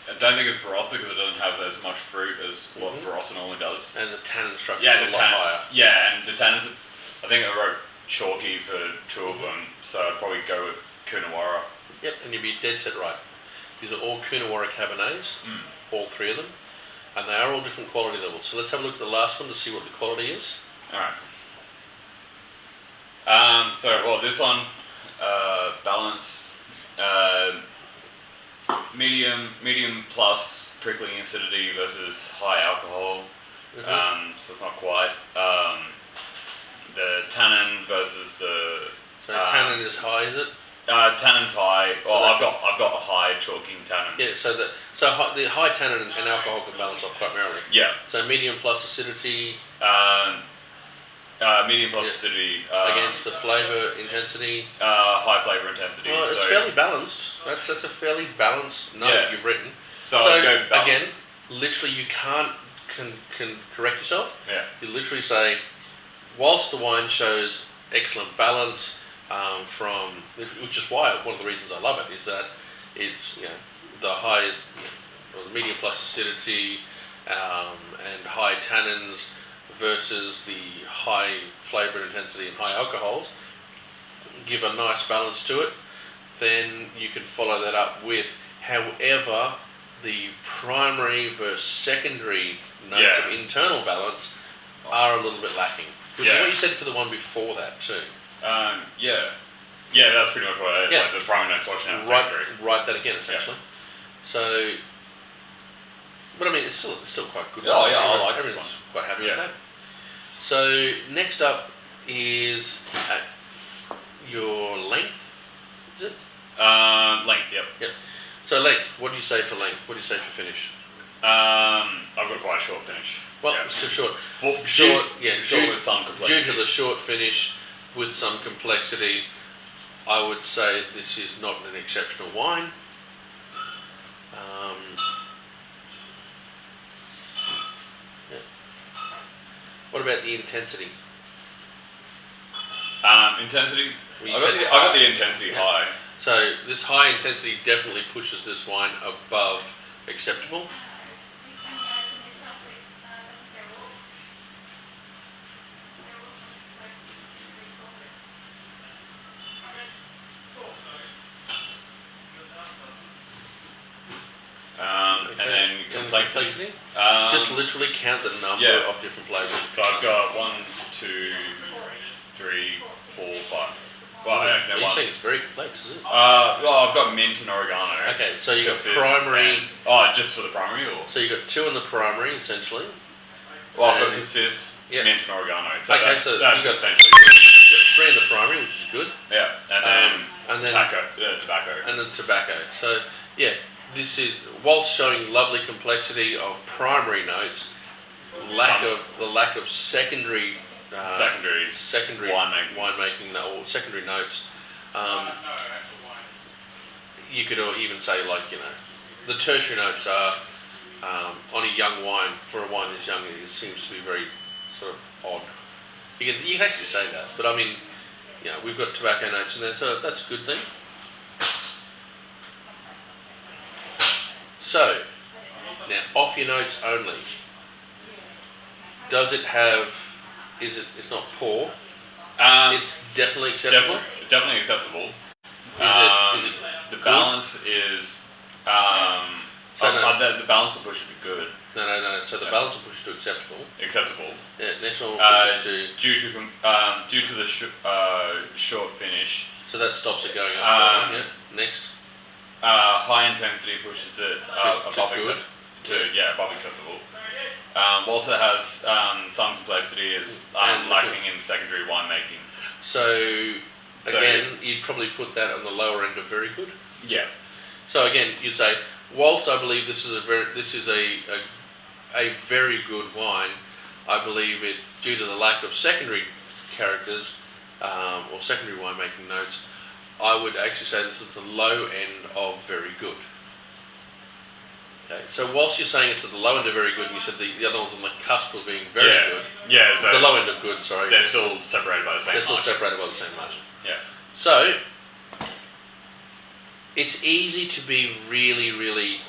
I don't think it's Barossa because it doesn't have as much fruit as what Barossa normally does. And the tannin structure is a lot higher. Yeah, and the tannins, I think I wrote chalky for two of them, so I'd probably go with Coonawarra. Yep, and you'd be dead set right. These are all Coonawarra Cabernets, all three of them, and they are all different quality levels. So let's have a look at the last one to see what the quality is. Alright. This one, balance, medium plus prickling acidity versus high alcohol. So it's not quite. The tannin versus the. So tannin is high, is it? Tannin's high. Well, I've got a high chalking tannins. Yeah. So the high tannin and alcohol can balance off quite merrily. Yeah. So medium plus acidity. Medium plus acidity against the flavour intensity. High flavour intensity. Well, it's fairly balanced. That's a fairly balanced note you've written. So I'd go balance. Again, literally, you can't can correct yourself. Yeah. You literally say, whilst the wine shows excellent balance, which is why one of the reasons I love it is that It's the highest, or the medium plus acidity and high tannins versus the high flavour intensity and high alcohols, give a nice balance to it. Then you can follow that up with, however, the primary versus secondary notes of internal balance are a little bit lacking. Which is what you said for the one before that too. Yeah, that's pretty much what I like the primary notes washing out secondary. Write that again, essentially. So, but I mean, it's still quite good. Oh yeah, I like everyone's quite happy with that. So next up is your length. Is it? Length. Yep. So length. What do you say for length? What do you say for finish? I've got quite a short finish. Well, it's too short. Short with some complexity. Due to the short finish with some complexity, I would say this is not an exceptional wine. What about the intensity? Intensity? I got the intensity high. So this high intensity definitely pushes this wine above acceptable. And then complexity. Just literally count the number of different flavours. So I've got 1, 2, 3, 4, 5. Well, You're saying it's very complex, is it? Well, I've got mint and oregano. Okay, so you got primary. Just for the primary, or? So you got 2 in the primary, essentially. Well, I've got cassis, mint and oregano. So okay, that's so you got essentially. You got 3 in the primary, which is good. Yeah, and then tobacco. And then tobacco. So yeah, this is, whilst showing lovely complexity of primary notes, lack of secondary winemaking or secondary notes. You could even say, like, the tertiary notes are on a young wine, for a wine that's young, it seems to be very sort of odd. You can actually say that, but I mean, we've got tobacco notes in there, so that's a good thing. So, now off your notes only. Does it have? It's not poor. It's definitely acceptable. Definitely acceptable. Is it the good? balance is the balance will push it to good. No. So the balance will push it to acceptable. Acceptable. Yeah. Next one will push it to due to the short finish. So that stops it going up. Next. High intensity pushes it above good. Above acceptable. Also has some complexity, is lacking in secondary winemaking. So again, you'd probably put that on the lower end of very good. Yeah. So again, you'd say, whilst I believe this is a very good wine, I believe it, due to the lack of secondary characters or secondary winemaking notes, I would actually say this is the low end of very good. Okay, so whilst you're saying it's at the low end of very good, and you said the other one's on the cusp of being very good. Yeah, so the low end of good, sorry. They're still separated by the same margin. Yeah. So, it's easy to be really, really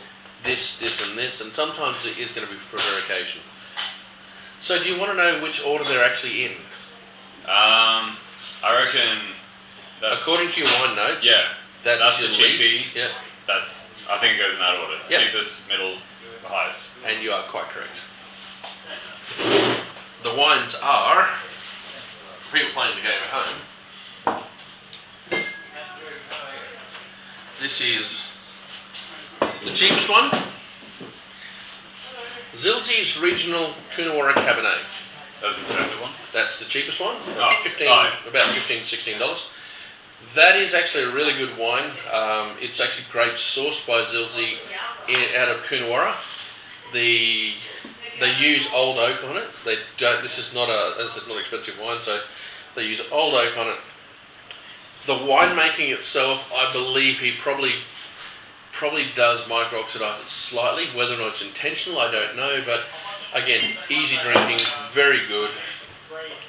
this, and this, and sometimes it is going to be prevarication. So do you want to know which order they're actually in? I reckon according to your wine notes, that's your the cheapie. least. Yeah. I think it goes in that order. Yeah. Cheapest, middle, the highest. And you are quite correct. The wines are, for people playing the game at home, this is the cheapest one. Zilzi's Regional Coonawarra Cabernet. That's the expensive one? That's the cheapest one. Oh, about $15, $16. That is actually a really good wine. It's actually grapes sourced by Zilzi out of Coonawarra. They use old oak on it. They don't. This is not not expensive wine, so they use old oak on it. The winemaking itself, I believe he probably does micro-oxidize it slightly. Whether or not it's intentional, I don't know. But again, easy drinking, very good.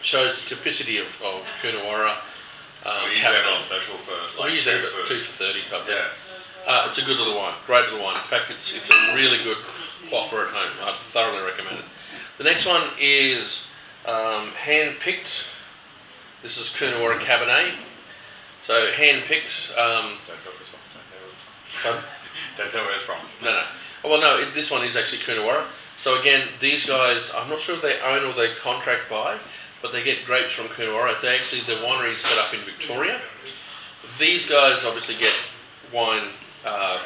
Shows the typicity of Coonawarra. We usually have it on special for we usually have 2 for $30 type. Yeah. It's a good little wine, great little wine. In fact, it's a really good quaffer at home. I thoroughly recommend it. The next one is hand-picked. This is Coonawarra Cabernet. So hand-picked. Don't tell where it's from. Don't tell where it's from. No. Well, no, this one is actually Coonawarra. So again, these guys, I'm not sure if they own or they contract buy, but they get grapes from Coonawarra. They actually, the winery is set up in Victoria. These guys obviously get wine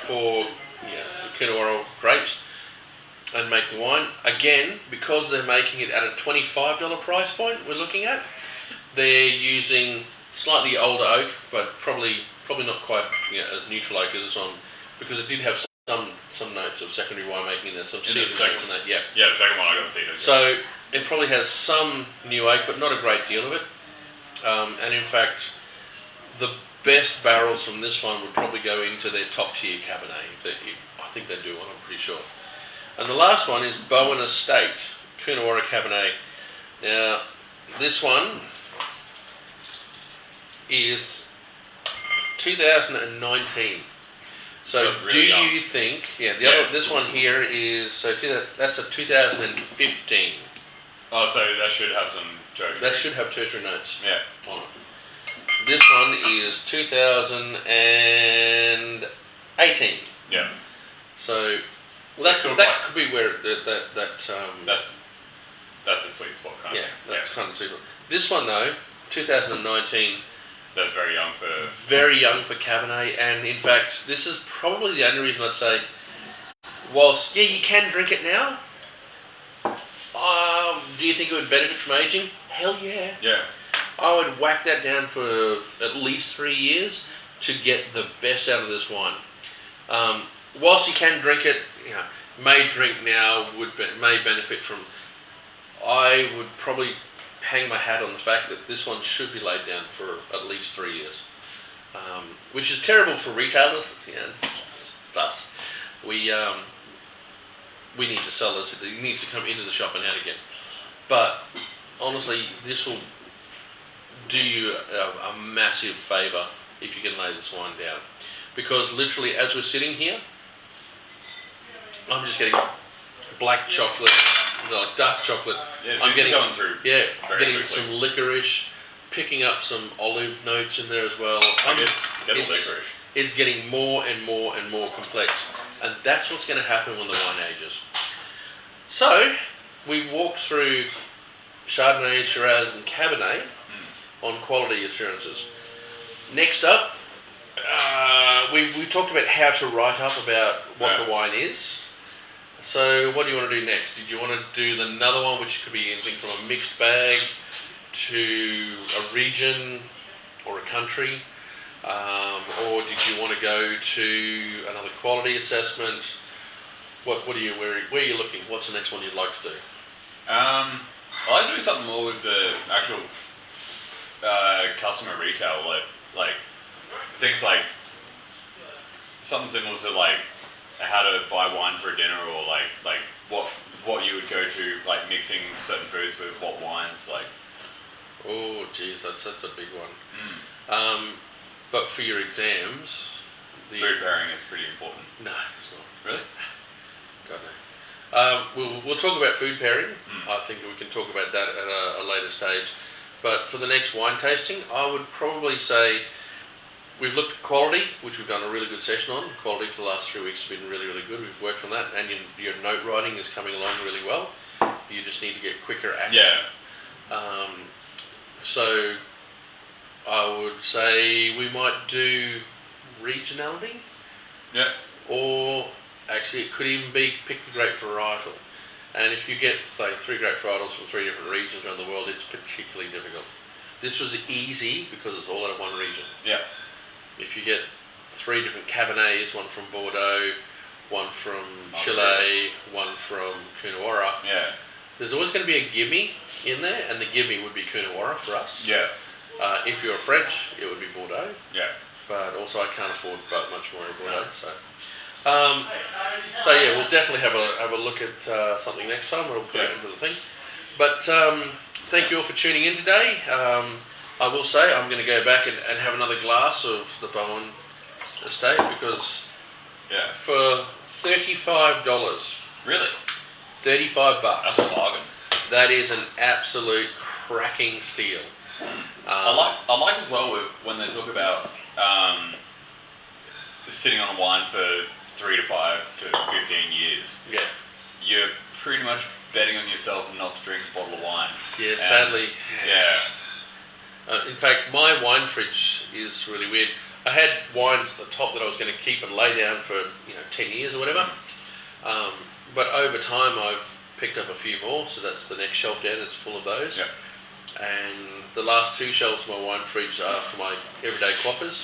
for Coonawarra grapes and make the wine. Again, because they're making it at a $25 price point we're looking at, they're using slightly older oak, but probably not quite as neutral oak as this one, because it did have some notes of secondary winemaking in there, some cedar notes in that. Yeah, the second one I got cedar. So it probably has some new oak, but not a great deal of it. And in fact, the best barrels from this one would probably go into their top tier Cabernet. I think they do, I'm pretty sure. And the last one is Bowen Estate, Coonawarra Cabernet. Now, this one is 2019. So really do young. you think, this one here is, that's a 2015. Oh, so that should have some tertiary. That should have tertiary notes Yeah. on it. This one is 2018. Yeah. So, So that still could quite- be where That's a sweet spot kind of. that's kind of super. This one though, 2019, That's very young for. very young for Cabernet, and in fact, this is probably the only reason I'd say, whilst you can drink it now, do you think it would benefit from aging? Hell yeah. Yeah. I would whack that down for at least 3 years to get the best out of this wine. Whilst you can drink it, may drink now may benefit from. I would probably hang my hat on the fact that this one should be laid down for at least 3 years, which is terrible for retailers. It's us. We need to sell this. It needs to come into the shop and out again. But honestly, this will do you a massive favour if you can lay this wine down, because literally as we're sitting here, I'm just getting black chocolate, like dark chocolate. Yeah, I'm getting going through. Yeah, very getting quickly. some licorice, picking up some olive notes in there as well. Get the It's- licorice. It's getting more and more and more complex, and that's what's going to happen when the wine ages. So we've walked through Chardonnay, Shiraz, and Cabernet on quality assurances. Next up, we talked about how to write up about what the wine is. So what do you want to do next? Did you want to do another one, which could be anything from a mixed bag to a region or a country, or did you want to go to another quality assessment? Where are you looking? What's the next one you'd like to do? I'd do something more with the actual customer retail, like things like something similar to like how to buy wine for a dinner, or like what you would go to, like mixing certain foods with what wines, like. Oh, geez, that's a big one. But for your exams, Food pairing is pretty important. No, it's not. Really? God no. We'll talk about food pairing. I think we can talk about that at a later stage. But for the next wine tasting, I would probably say we've looked at quality, which we've done a really good session on. Quality for the last 3 weeks has been really, really good. We've worked on that, and your note writing is coming along really well. You just need to get quicker at it. Yeah. So I would say we might do regionality. Yeah. Or actually, it could even be pick the grape varietal. And if you get, say, 3 grape varietals from 3 different regions around the world, it's particularly difficult. This was easy because it's all out of one region. Yeah. If you get 3 different Cabernets, one from Bordeaux, one from Chile, one from Coonawarra, Yeah. there's always going to be a gimme in there, and the gimme would be Coonawarra for us. Yeah. If you're French, it would be Bordeaux. Yeah. But also I can't afford much more in Bordeaux. So yeah, we'll definitely have a look at something next time. We'll put it into the thing. But thank you all for tuning in today. I will say I'm going to go back and have another glass of the Bowen Estate, because for $35. Really? $35. That's a bargain. That is an absolute cracking steal. I like as well with when they talk about sitting on a wine for 3 to 5 to 15 years. Yeah. You're pretty much betting on yourself not to drink a bottle of wine. Yeah, And- sadly. Yeah. In fact, my wine fridge is really weird. I had wines at the top that I was going to keep and lay down for 10 years or whatever. But over time, I've picked up a few more, so that's the next shelf down. It's full of those. Yep. And the last 2 shelves of my wine fridge are for my everyday quaffers.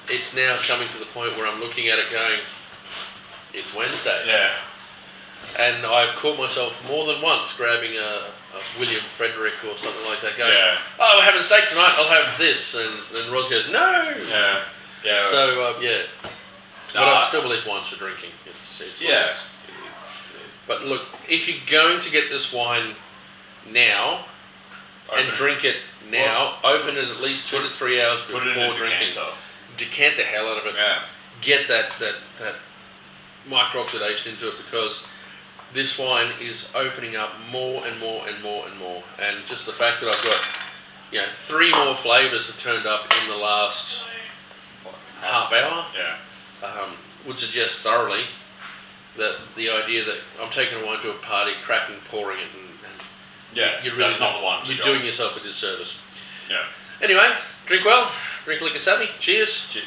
It's now coming to the point where I'm looking at it going, it's Wednesday. Yeah. And I've caught myself more than once grabbing a William Frederick or something like that, going, Yeah. oh, we're having steak tonight, I'll have this. And Ros goes, no! Yeah. Yeah. So, yeah. No, But I still believe wine's for drinking. It's what it Yeah. is. But look, if you're going to get this wine now and Open it. drink it now, open it at least 2 to 3 hours before Put it in a drinking. decanter. Decant the hell out of it. Yeah. Get that micro-oxidation into it, because this wine is opening up more and more and more and more. And just the fact that I've got 3 more flavours have turned up in the last half hour Yeah. would suggest thoroughly that the idea that I'm taking a wine to a party, cracking, pouring it, and Yeah. you're really That's not the one for the you're job. doing yourself a disservice. Yeah. Anyway, drink well, drink liquor savvy. Cheers. Cheers.